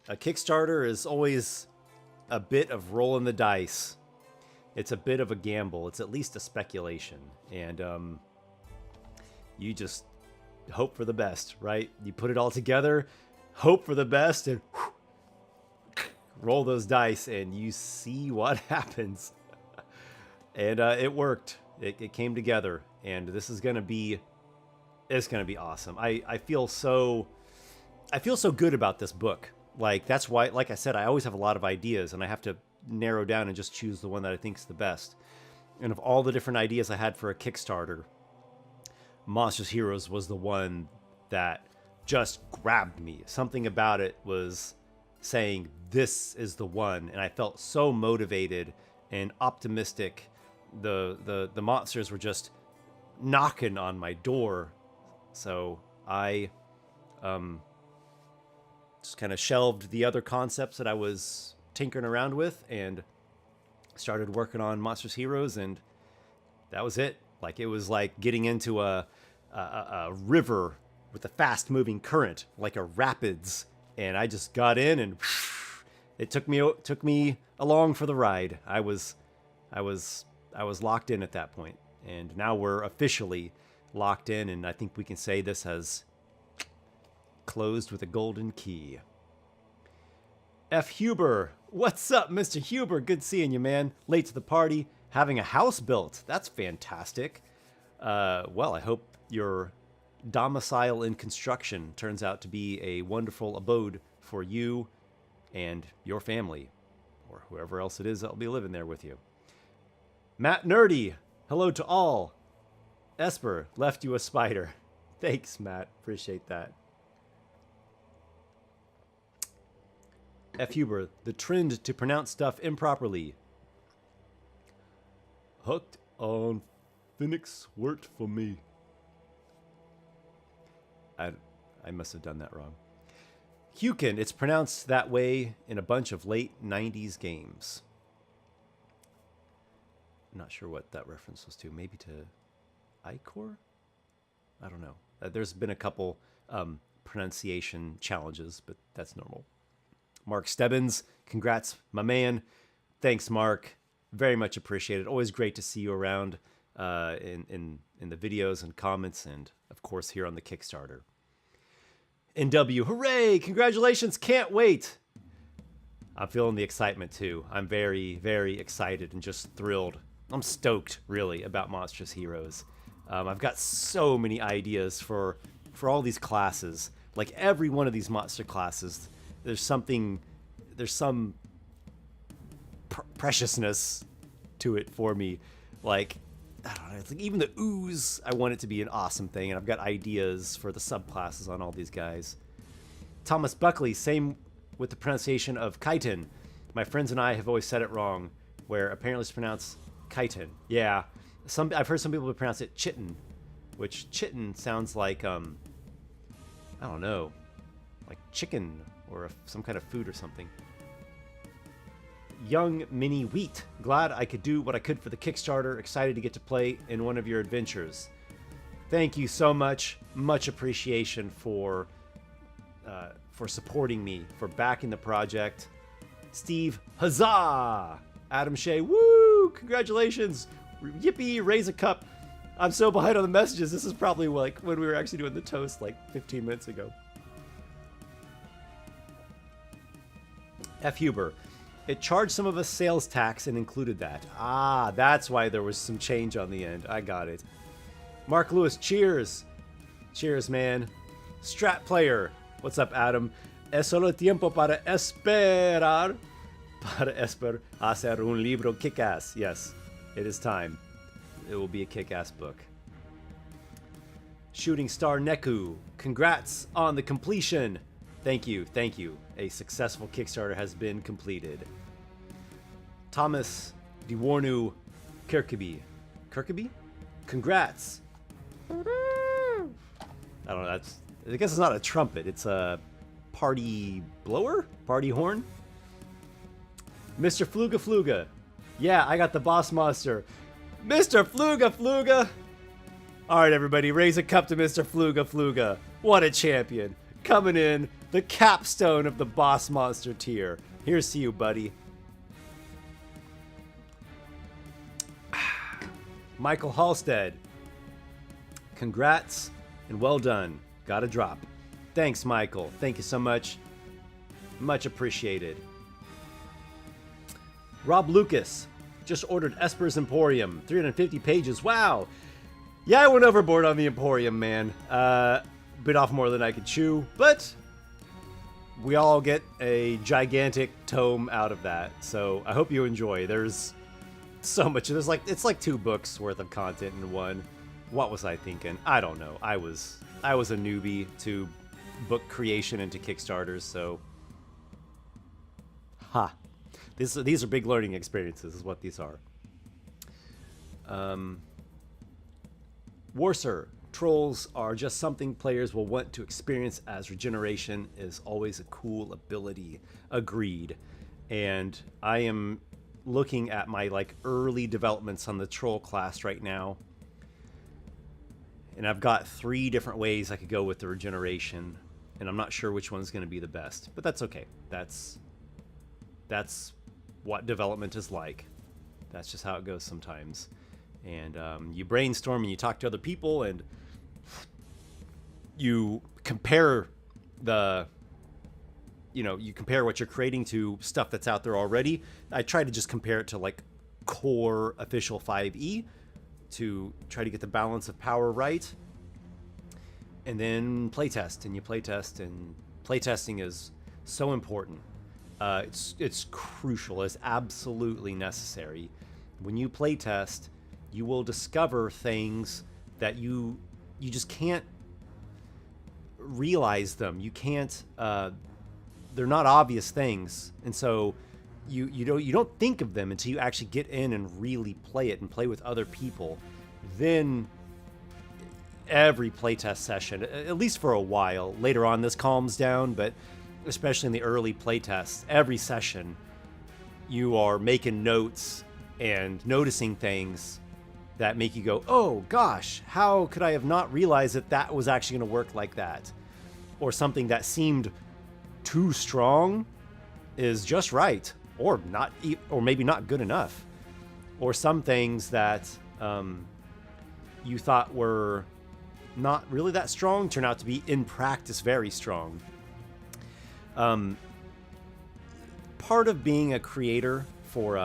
A Kickstarter is always a bit of rolling the dice. It's a bit of a gamble. It's at least a speculation. And you just hope for the best, right? You put it all together, hope for the best, and roll those dice, and you see what happens. And it worked. It came together, and this is gonna be... It's gonna be awesome. I feel so good about this book. Like, that's why, like I said, I always have a lot of ideas, and I have to narrow down and just choose the one that I think is the best. And of all the different ideas I had for a Kickstarter, Monsters Heroes was the one that just grabbed me. Something about it was saying, this is the one, and I felt so motivated and optimistic. The monsters were just knocking on my door. So I just kind of shelved the other concepts that I was tinkering around with and started working on Monsters Heroes, and that was it. Like, it was like getting into a river with a fast moving current, like a rapids, and I just got in, and it took me along for the ride. I was locked in at that point, and now we're officially locked in, and I think we can say this has closed with a golden key. F. Huber, what's up, Mr. Huber? Good seeing you, man. Late to the party, having a house built. That's fantastic. Well, I hope your domicile in construction turns out to be a wonderful abode for you and your family, or whoever else it is that'll be living there with you. Matt Nerdy, hello to all. Esper left you a spider. Thanks, Matt. Appreciate that. F. Huber, the trend to pronounce stuff improperly. Hooked on Phoenix worked for me. I must have done that wrong. Hukin, it's pronounced that way in a bunch of late 90s games. I'm not sure what that reference was to. Maybe to Icor? I don't know. There's been a couple pronunciation challenges, but that's normal. Mark Stebbins, congrats, my man. Thanks, Mark. Very much appreciated. Always great to see you around in the videos and comments, and of course here on the Kickstarter. NW, hooray! Congratulations! Can't wait. I'm feeling the excitement too. I'm very, very excited and just thrilled. I'm stoked, really, about Monsters Heroes. I've got so many ideas for all these classes. Like, every one of these monster classes, there's some preciousness to it for me. Like, I don't know, it's like even the ooze, I want it to be an awesome thing, and I've got ideas for the subclasses on all these guys. Thomas Buckley, same with the pronunciation of chitin. My friends and I have always said it wrong, where apparently it's pronounced chitin. Yeah, I've heard some people pronounce it chitin, which chitin sounds like, I don't know, like chicken or some kind of food or something. Young Mini Wheat. Glad I could do what I could for the Kickstarter. Excited to get to play in one of your adventures. Thank you so much. Much appreciation for supporting me, for backing the project. Steve, huzzah! Adam Shea, woo! Congratulations! Yippee! Raise a cup. I'm so behind on the messages. This is probably like when we were actually doing the toast like 15 minutes ago. F. Huber. It charged some of us sales tax and included that. Ah, that's why there was some change on the end. I got it. Mark Lewis, cheers. Cheers, man. Strat Player. What's up, Adam? Es solo tiempo para esperar. Para hacer un libro kick-ass. Yes, it is time. It will be a kick-ass book. Shooting Star Neku. Congrats on the completion. Thank you, thank you. A successful Kickstarter has been completed. Thomas Diwarnu Kirkeby. Kirkeby? Congrats. I don't know, I guess it's not a trumpet, it's a party blower? Party horn? Mr. Fluga Fluga. Yeah, I got the boss monster. Mr. Fluga Fluga! Alright, everybody, raise a cup to Mr. Fluga Fluga. What a champion. Coming in, the capstone of the boss monster tier. Here's to you, buddy. Michael Halstead. Congrats and well done. Got a drop. Thanks, Michael. Thank you so much. Much appreciated. Rob Lucas. Just ordered Esper's Emporium. 350 pages. Wow. Yeah, I went overboard on the Emporium, man. Bit off more than I could chew, but we all get a gigantic tome out of that. So I hope you enjoy. There's so much. It's like 2 books worth of content in one. What was I thinking? I don't know. I was a newbie to book creation and to Kickstarters, so these are big learning experiences, is what these are. Warser. Trolls are just something players will want to experience, as regeneration is always a cool ability. Agreed. And I am looking at my early developments on the troll class right now. And I've got 3 different ways I could go with the regeneration, and I'm not sure which one's going to be the best, but that's okay. That's what development is like. That's just how it goes sometimes. And you brainstorm and you talk to other people and you compare you compare what you're creating to stuff that's out there already. I try to just compare it to core official 5e to try to get the balance of power right. And then playtest, and you playtest, and playtesting is so important. It's crucial. It's absolutely necessary. When you playtest, you will discover things that you just can't realize them. You can't. They're not obvious things, and so you don't think of them until you actually get in and really play it and play with other people. Then every playtest session, at least for a while, later on this calms down, but especially in the early playtests, every session you are making notes and noticing things that make you go, oh gosh, how could I have not realized that was actually going to work like that? Or something that seemed too strong is just right, or not, or maybe not good enough. Or some things that you thought were not really that strong turn out to be in practice very strong. Part of being a creator for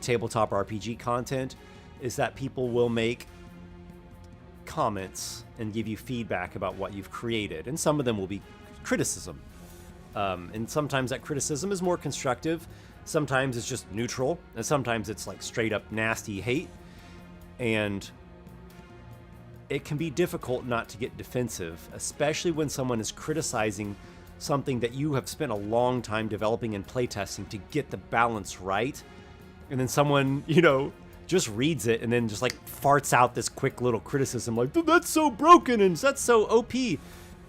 tabletop RPG content is that people will make comments and give you feedback about what you've created, and some of them will be criticism. And sometimes that criticism is more constructive, sometimes it's just neutral, and sometimes it's straight up nasty hate. And it can be difficult not to get defensive, especially when someone is criticizing something that you have spent a long time developing and playtesting to get the balance right. And then someone, just reads it and then just farts out this quick little criticism that's so broken and that's so OP.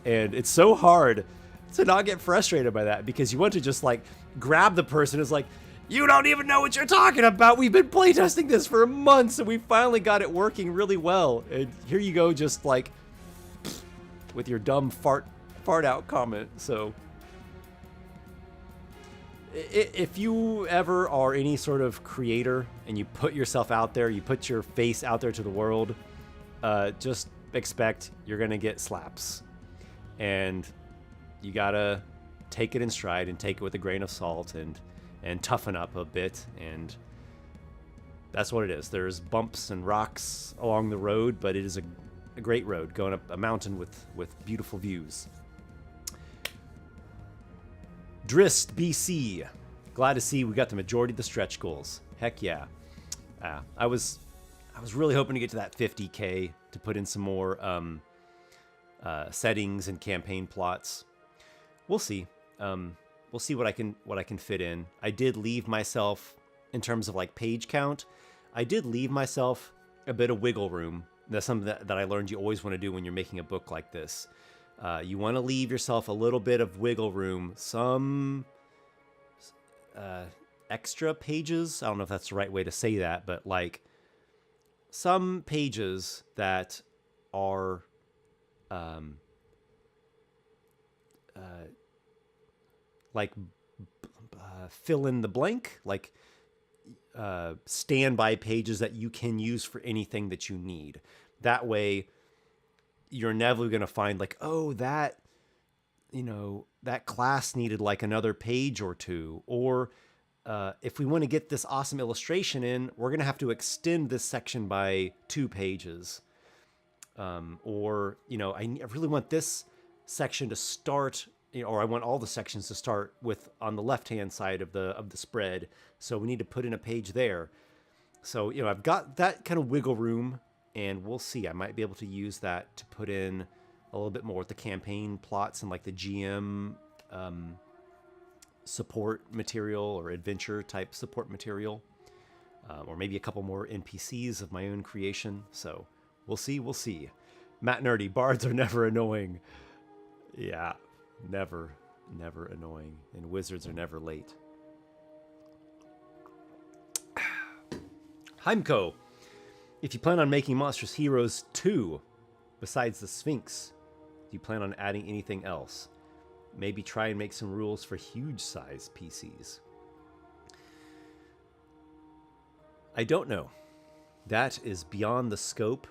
And it's so hard to not get frustrated by that, because you want to just like grab the person who's like, you don't even know what you're talking about. We've been playtesting this for months and we finally got it working really well. And here you go, just like with your dumb fart out comment. So if you ever are any sort of creator and you put yourself out there, you put your face out there to the world, just expect you're gonna get slaps, and you gotta take it in stride and take it with a grain of salt and toughen up a bit. And that's what it is. There's bumps and rocks along the road, but it is a great road going up a mountain with beautiful views. Drist BC, glad to see we got the majority of the stretch goals. Heck yeah. I was really hoping to get to that 50K to put in some more settings and campaign plots. We'll see. We'll see what I can fit in. I did leave myself, in terms of like page count, I did leave myself a bit of wiggle room. That's something that I learned you always want to do when you're making a book like this. You want to leave yourself a little bit of wiggle room, some extra pages. I don't know if that's the right way to say that, but like some pages that are fill in the blank, like standby pages that you can use for anything that you need. That way you're never going to find like, oh, that class needed like another page or two, or if we want to get this awesome illustration in, we're going to have to extend this section by 2 pages. Or, I really want this section to start, or I want all the sections to start with on the left-hand side of the spread. So we need to put in a page there. So, I've got that kind of wiggle room, and we'll see. I might be able to use that to put in a little bit more with the campaign plots and like the GM support material or adventure type support material, or maybe a couple more NPCs of my own creation. So we'll see. Matt Nerdy, bards are never annoying. Yeah, never annoying. And wizards are never late. Heimko, if you plan on making Monstrous Heroes 2, besides the Sphinx, do you plan on adding anything else? Maybe try and make some rules for huge size PCs. I don't know. That is beyond the scope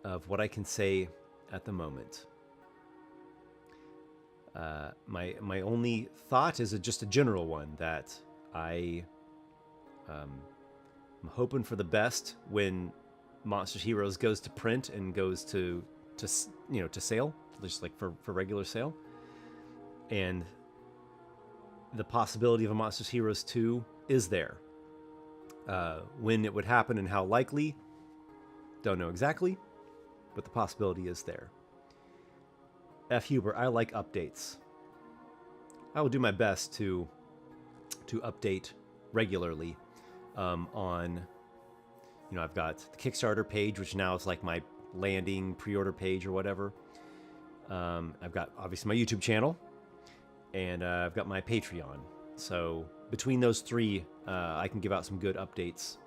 of what I can say at the moment. My only thought is just a general one, that I'm hoping for the best when Monsters Heroes goes to print and goes to sale, just like for regular sale. And the possibility of a Monsters Heroes 2 is there. When it would happen and how likely, don't know exactly, but the possibility is there. F. Huber, I like updates. I will do my best to update regularly on, I've got the Kickstarter page, which now is like my landing pre-order page or whatever. I've got obviously my YouTube channel, and I've got my Patreon. So between those 3, I can give out some good updates.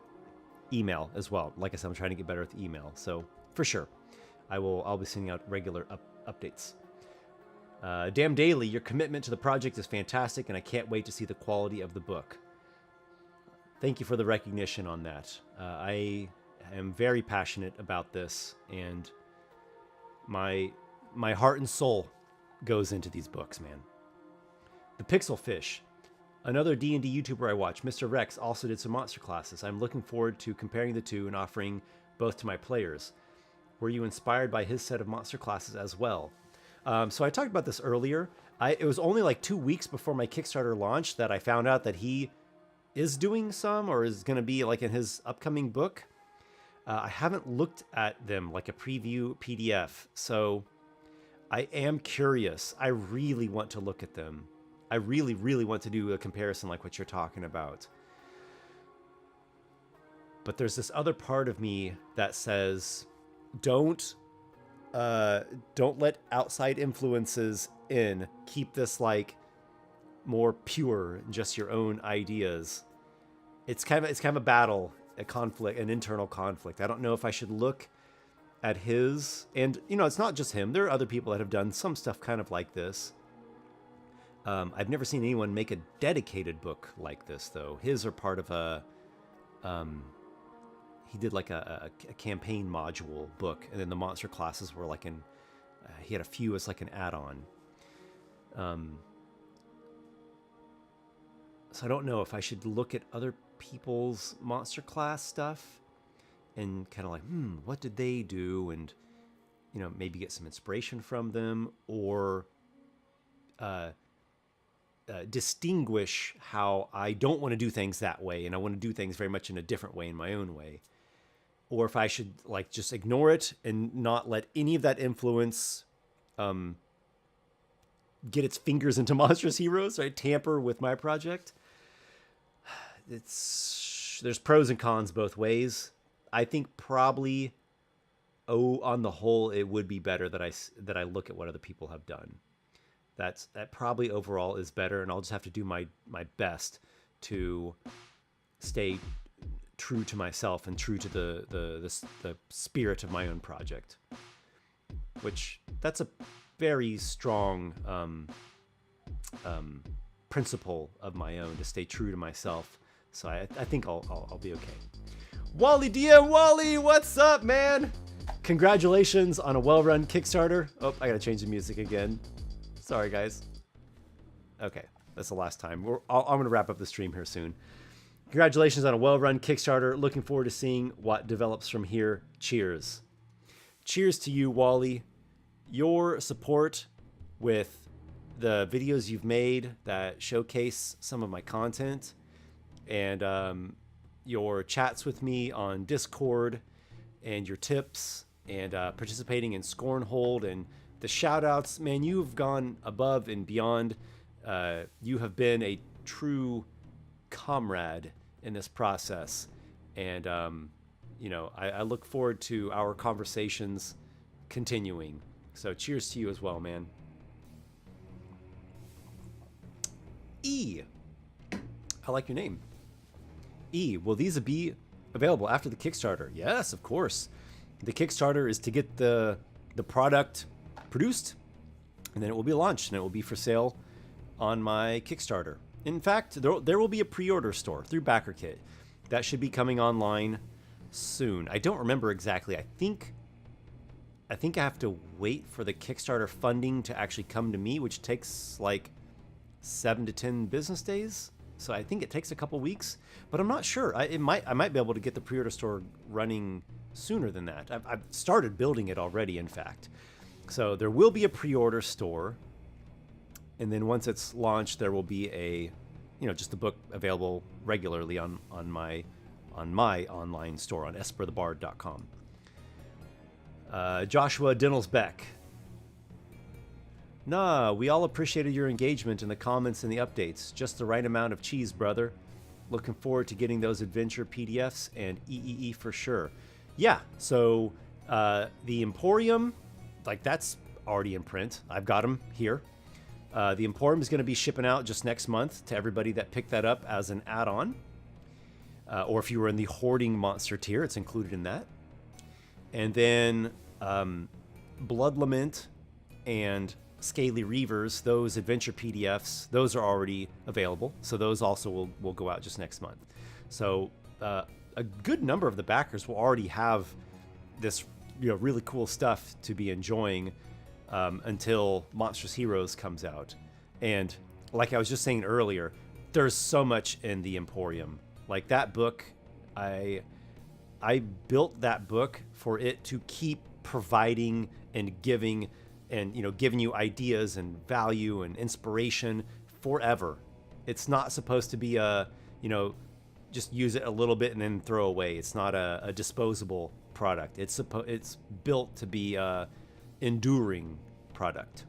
Email as well. Like I said, I'm trying to get better with email. So for sure, I'll be sending out regular updates. Damn Daily, your commitment to the project is fantastic, and I can't wait to see the quality of the book. Thank you for the recognition on that. I am very passionate about this, and my heart and soul goes into these books, man. The Pixel Fish, another D&D YouTuber I watch, Mr. Rex, also did some monster classes. I'm looking forward to comparing the two and offering both to my players. Were you inspired by his set of monster classes as well? So I talked about this earlier. It was only like 2 weeks before my Kickstarter launch that I found out that he is doing some, or is going to be like in his upcoming book. I haven't looked at them like a preview PDF, so I am curious. I really want to look at them. I really, really want to do a comparison like what you're talking about. But there's this other part of me that says, don't don't let outside influences in. Keep this like more pure, just your own ideas. It's kind of a battle, a conflict, an internal conflict. I don't know if I should look at his, and it's not just him. There are other people that have done some stuff kind of like this. I've never seen anyone make a dedicated book like this, though. His are part of a, he did like a campaign module book, and then the monster classes were like he had a few as like an add-on. So I don't know if I should look at other people's monster class stuff and kind of like, what did they do? And, maybe get some inspiration from them, or distinguish how I don't want to do things that way, and I want to do things very much in a different way, in my own way. Or if I should like just ignore it and not let any of that influence get its fingers into Monstrous Heroes, right? Tamper with my project. There's pros and cons both ways. I think probably, on the whole, it would be better that I look at what other people have done. That probably overall is better, and I'll just have to do my best to stay true to myself and true to the spirit of my own project. Which that's a very strong principle of my own, to stay true to myself. So I think I'll be okay. Wally DM, Wally, what's up, man? Congratulations on a well-run Kickstarter. Oh, I gotta change the music again. Sorry, guys. Okay, that's the last time. I'm gonna wrap up the stream here soon. Congratulations on a well-run Kickstarter. Looking forward to seeing what develops from here. Cheers. Cheers to you, Wally. Your support with the videos you've made that showcase some of my content, and your chats with me on Discord, and your tips, and participating in Scornhold, and the shout outs. Man, you've gone above and beyond. You have been a true comrade in this process, and I look forward to our conversations continuing. So cheers to you as well, man. E, I like your name. E, will these be available after the Kickstarter? Yes, of course. The Kickstarter is to get the product produced, and then it will be launched, and it will be for sale on my Kickstarter. In fact, there will be a pre-order store through BackerKit. That should be coming online soon. I don't remember exactly. I think I have to wait for the Kickstarter funding to actually come to me, which takes like 7 to 10 business days. So I think it takes a couple weeks, but I'm not sure. I might be able to get the pre-order store running sooner than that. I've started building it already, in fact. So there will be a pre-order store, and then once it's launched, there will be just the book available regularly on my online store on esperthebard.com. Joshua Dinnelsbeck. Nah, we all appreciated your engagement in the comments and the updates. Just the right amount of cheese, brother. Looking forward to getting those adventure PDFs and EEE for sure. Yeah, so the Emporium, like that's already in print. I've got them here. The Emporium is going to be shipping out just next month to everybody that picked that up as an add-on. Or if you were in the Hoarding Monster tier, it's included in that. And then Blood Lament and Scaly Reavers, those adventure PDFs, those are already available. So those also will go out just next month. So a good number of the backers will already have this really cool stuff to be enjoying until Monstrous Heroes comes out. And like I was just saying earlier, there's so much in the Emporium. Like that book, I built that book for it to keep providing and giving and giving you ideas and value and inspiration forever. It's not supposed to be a just use it a little bit and then throw away. It's not a disposable product. It's built to be a enduring product.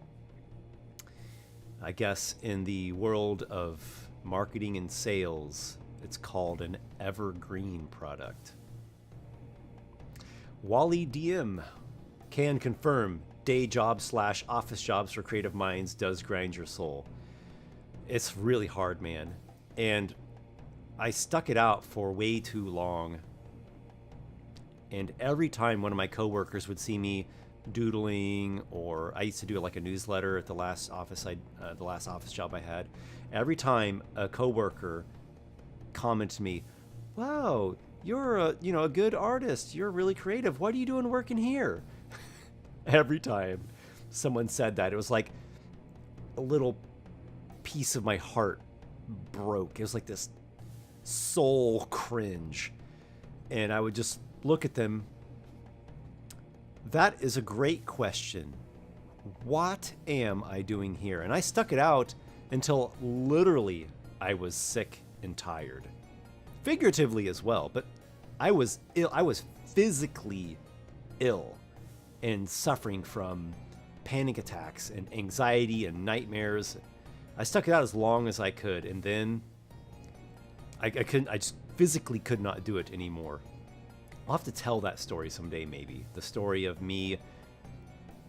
I guess in the world of marketing and sales, it's called an evergreen product. Wally DM, Can confirm, day jobs / office jobs for creative minds does grind your soul. It's really hard, man. And I stuck it out for way too long. And every time one of my coworkers would see me doodling, or I used to do like a newsletter at the last office job I had. Every time a coworker commented to me, "Wow, you're a good artist. You're really creative. What are you doing working here?" Every time someone said that, it was like a little piece of my heart broke. It was like this soul cringe, and I would just look at them. That is a great question. What am I doing here? And I stuck it out until literally I was sick and tired. Figuratively as well, but I was ill. I was physically ill and suffering from panic attacks and anxiety and nightmares. I stuck it out as long as I could, and then I just physically could not do it anymore. I'll have to tell that story someday, maybe. The story of me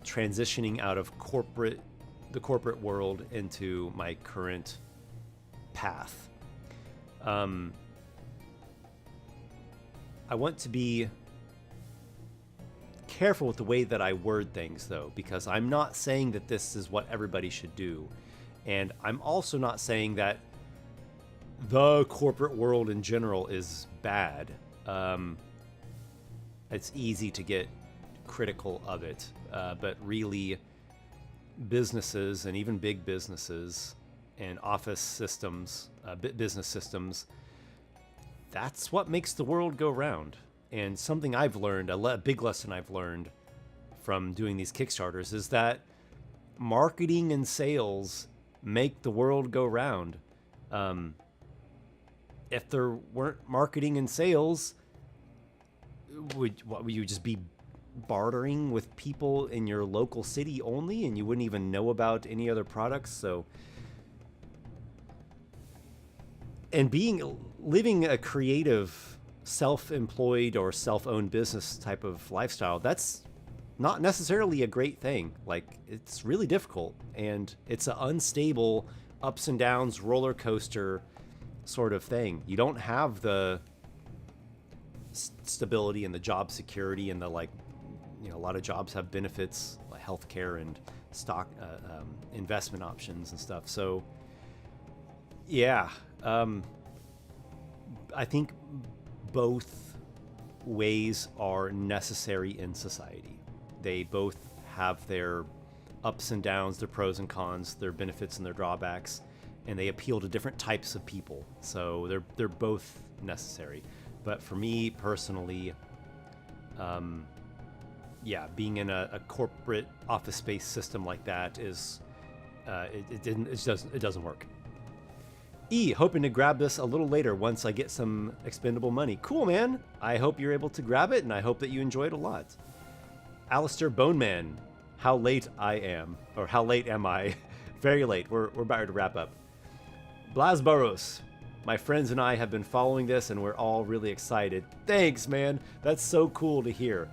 transitioning out of the corporate world into my current path. I want to be careful with the way that I word things, though, because I'm not saying that this is what everybody should do. And I'm also not saying that the corporate world in general is bad. It's easy to get critical of it, but really businesses, and even big businesses and office systems, business systems, that's what makes the world go round. And something I've learned, a big lesson I've learned from doing these Kickstarters, is that marketing and sales make the world go round. If there weren't marketing and sales, would you just be bartering with people in your local city only, and you wouldn't even know about any other products? So, and living a creative, self-employed or self-owned business type of lifestyle, that's not necessarily a great thing. Like, it's really difficult, and it's an unstable, ups and downs roller coaster sort of thing. You don't have the stability and the job security and the, like, a lot of jobs have benefits like healthcare and stock investment options and stuff. So yeah, I think both ways are necessary in society. They both have their ups and downs, their pros and cons, their benefits and their drawbacks, and they appeal to different types of people. So they're both necessary. But for me personally, being in a corporate office space system like that is it doesn't work. Hoping to grab this a little later once I get some expendable money. Cool, man. I hope you're able to grab it, and I hope that you enjoy it a lot. Alistair Boneman, how late I am, or how late am I? Very late. We're about to wrap up. Blasbaros, my friends and I have been following this, and we're all really excited. Thanks, man. That's so cool to hear.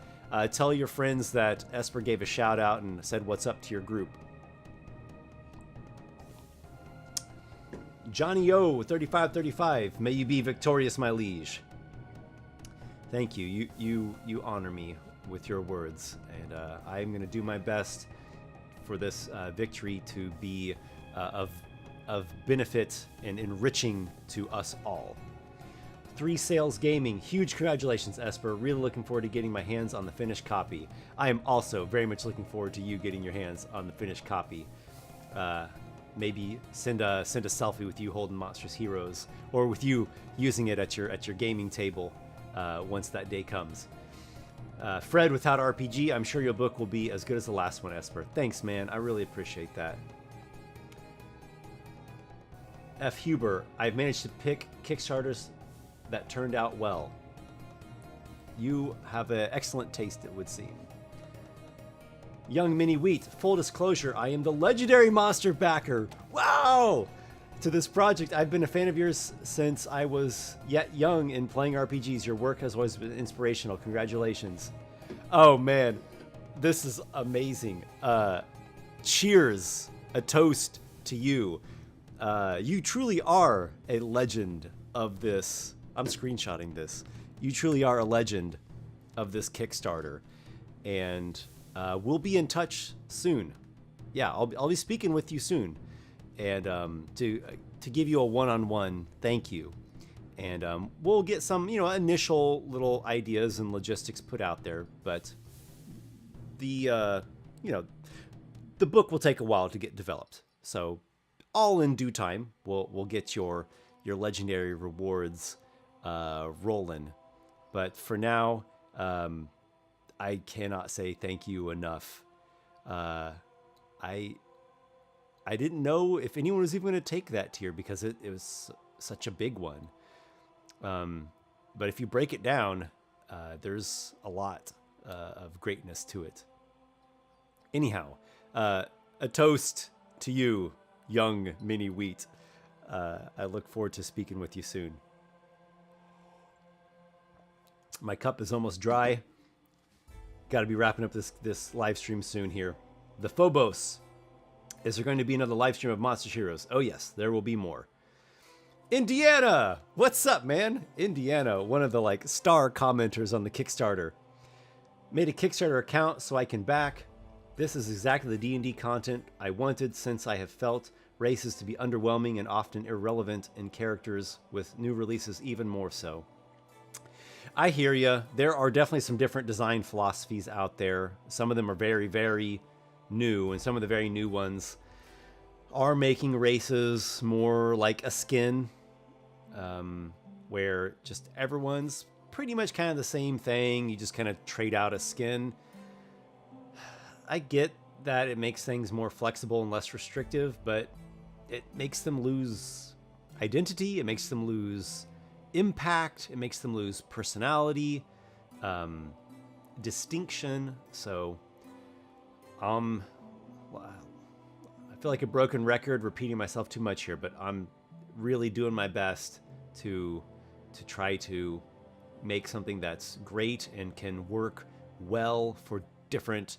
Tell your friends that Esper gave a shout out and said what's up to your group. Johnny O 3535, may you be victorious, my liege. Thank you. You honor me with your words, and I'm going to do my best for this victory to be of benefit and enriching to us all. 3 Sales Gaming, huge congratulations, Esper. Really looking forward to getting my hands on the finished copy. I am also very much looking forward to you getting your hands on the finished copy. Maybe send a selfie with you holding Monstrous Heroes, or with you using it at your gaming table once that day comes. Fred without RPG, I'm sure your book will be as good as the last one, Esper. Thanks, man. I really appreciate that. F. Huber, I've managed to pick Kickstarters that turned out well. You have an excellent taste, it would seem. Young Mini Wheat, full disclosure, I am the legendary monster backer. Wow! To this project, I've been a fan of yours since I was yet young in playing RPGs. Your work has always been inspirational. Congratulations. Oh, man. This is amazing. Cheers. A toast to you. You truly are a legend of this. I'm screenshotting this. You truly are a legend of this Kickstarter. And we'll be in touch soon. Yeah, I'll be speaking with you soon. And to give you a one-on-one thank you. And we'll get some, initial little ideas and logistics put out there. But the book will take a while to get developed. So all in due time, we'll get your legendary rewards rolling. But for now, I cannot say thank you enough. I didn't know if anyone was even going to take that tier because it was such a big one. But if you break it down, there's a lot of greatness to it. Anyhow, a toast to you, young mini wheat. I look forward to speaking with you soon. My cup is almost dry. Got to be wrapping up this live stream soon here. The Phobos. Is there going to be another live stream of Monster Heroes? Oh yes, there will be more. Indiana! What's up, man? Indiana, one of the star commenters on the Kickstarter. Made a Kickstarter account so I can back. This is exactly the D&D content I wanted since I have felt races to be underwhelming and often irrelevant in characters with new releases even more so. I hear ya. There are definitely some different design philosophies out there. Some of them are very, very new, and some of the very new ones are making races more like a skin, where just everyone's pretty much kind of the same thing. You just kind of trade out a skin. I get that it makes things more flexible and less restrictive, but it makes them lose identity. It makes them lose impact. It makes them lose personality, distinction. So, I feel like a broken record repeating myself too much here, but I'm really doing my best to try to make something that's great and can work well for different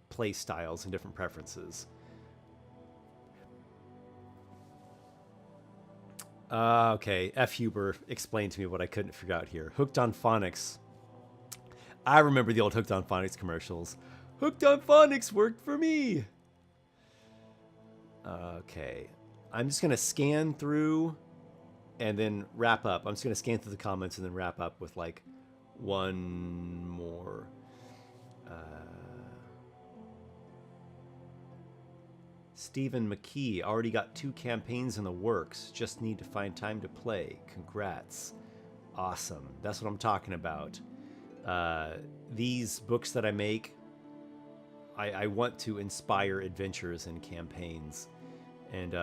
play styles and different preferences. Okay, F. Huber explained to me what I couldn't figure out here. Hooked on Phonics. I remember the old Hooked on Phonics commercials. Hooked on Phonics worked for me. Okay, I'm just going to scan through and then wrap up. I'm just going to scan through the comments and then wrap up with one more. Stephen McKee, already got 2 campaigns in the works. Just need to find time to play. Congrats. Awesome. That's what I'm talking about. These books that I make, I want to inspire adventures and campaigns. And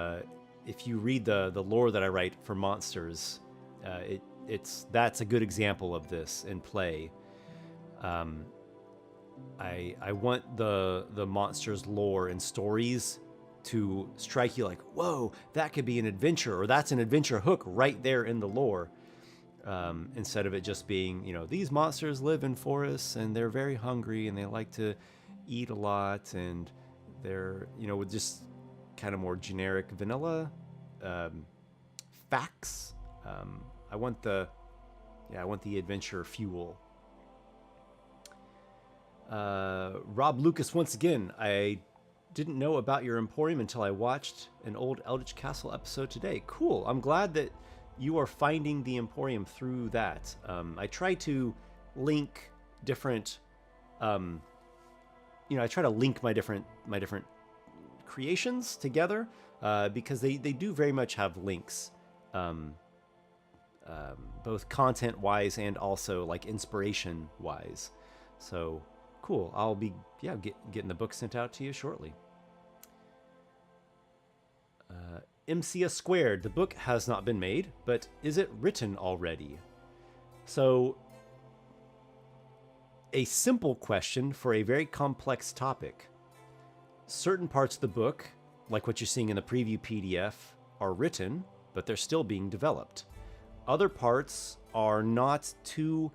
if you read the lore that I write for monsters, that's a good example of this in play. I want the monsters' lore and stories to strike you like, whoa, that could be an adventure, or that's an adventure hook right there in the lore. Instead of it just being, these monsters live in forests and they're very hungry and they like to eat a lot, and they're, with just kind of more generic vanilla facts. I want the adventure fuel. Rob Lucas, once again, I didn't know about your Emporium until I watched an old Eldritch Castle episode today. Cool. I'm glad that you are finding the Emporium through that. I try to link different, I try to link my different creations together, because they do very much have links, both content-wise and also inspiration wise. So cool. I'll be getting the book sent out to you shortly. MCS Squared. The book has not been made, but is it written already? So, a simple question for a very complex topic. Certain parts of the book, like what you're seeing in the preview PDF, are written, but they're still being developed. Other parts are not to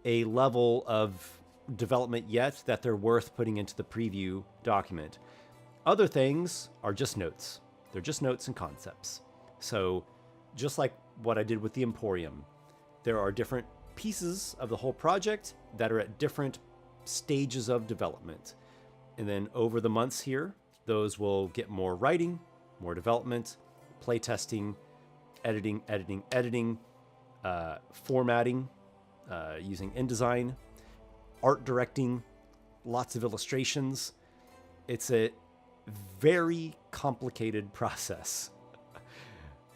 a level of development yet that they're worth putting into the preview document. Other things are just notes. They're just notes and concepts. So just like what I did with the Emporium, there are different pieces of the whole project that are at different stages of development. And then over the months here, those will get more writing, more development, playtesting, editing, formatting, using InDesign, art directing, lots of illustrations. It's a very complicated process,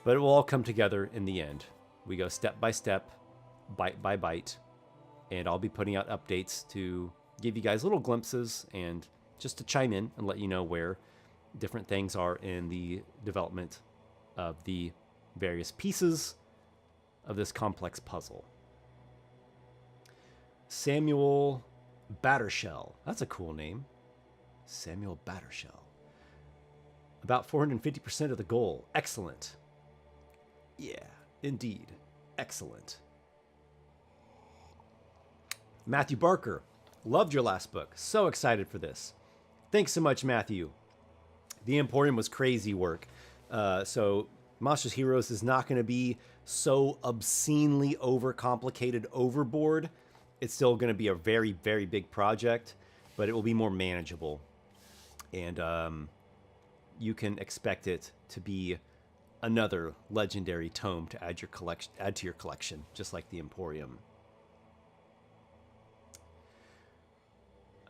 but it will all come together in the end. We go step by step, bite by bite, and I'll be putting out updates to give you guys little glimpses and just to chime in and let you know where different things are in the development of the various pieces of this complex puzzle. Samuel Battershell. That's a cool name. Samuel Battershell. About 450% of the goal. Excellent. Yeah, indeed. Excellent. Matthew Barker. Loved your last book. So excited for this. Thanks so much, Matthew. The Emporium was crazy work. So Monsters Heroes is not going to be so obscenely overcomplicated overboard. It's still going to be a very, very big project, but it will be more manageable. And you can expect it to be another legendary tome to add to your collection, just like the Emporium.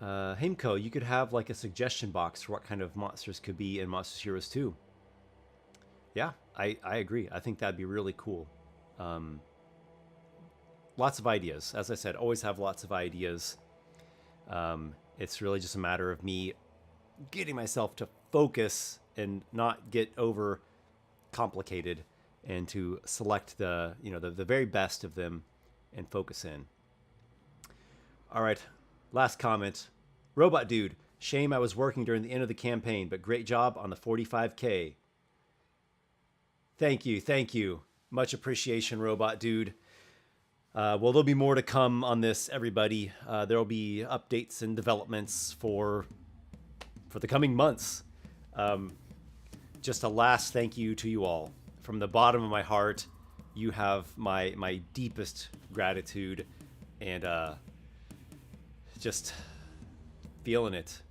Heimko, you could have like a suggestion box for what kind of monsters could be in Monsters Heroes 2. Yeah, I agree. I think that'd be really cool. Lots of ideas. As I said, always have lots of ideas. It's really just a matter of me getting myself to focus and not get over complicated and to select the very best of them and focus in. All right. Last comment. Robot Dude, shame I was working during the end of the campaign, but great job on the 45K. Thank you. Much appreciation, Robot Dude. Well, there'll be more to come on this, everybody. There'll be updates and developments for the coming months. Just a last thank you to you all. From the bottom of my heart, you have my deepest gratitude, and just feeling it.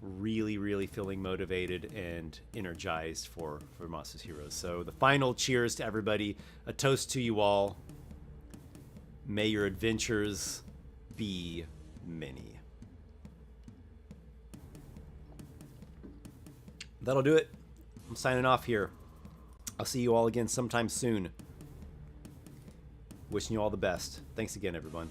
Really feeling motivated and energized for Monsters Heroes. So the final cheers to everybody. A toast to you all. May your adventures be many. That'll do it. I'm signing off here. I'll see you all again sometime soon. Wishing you all the best. Thanks again, everyone.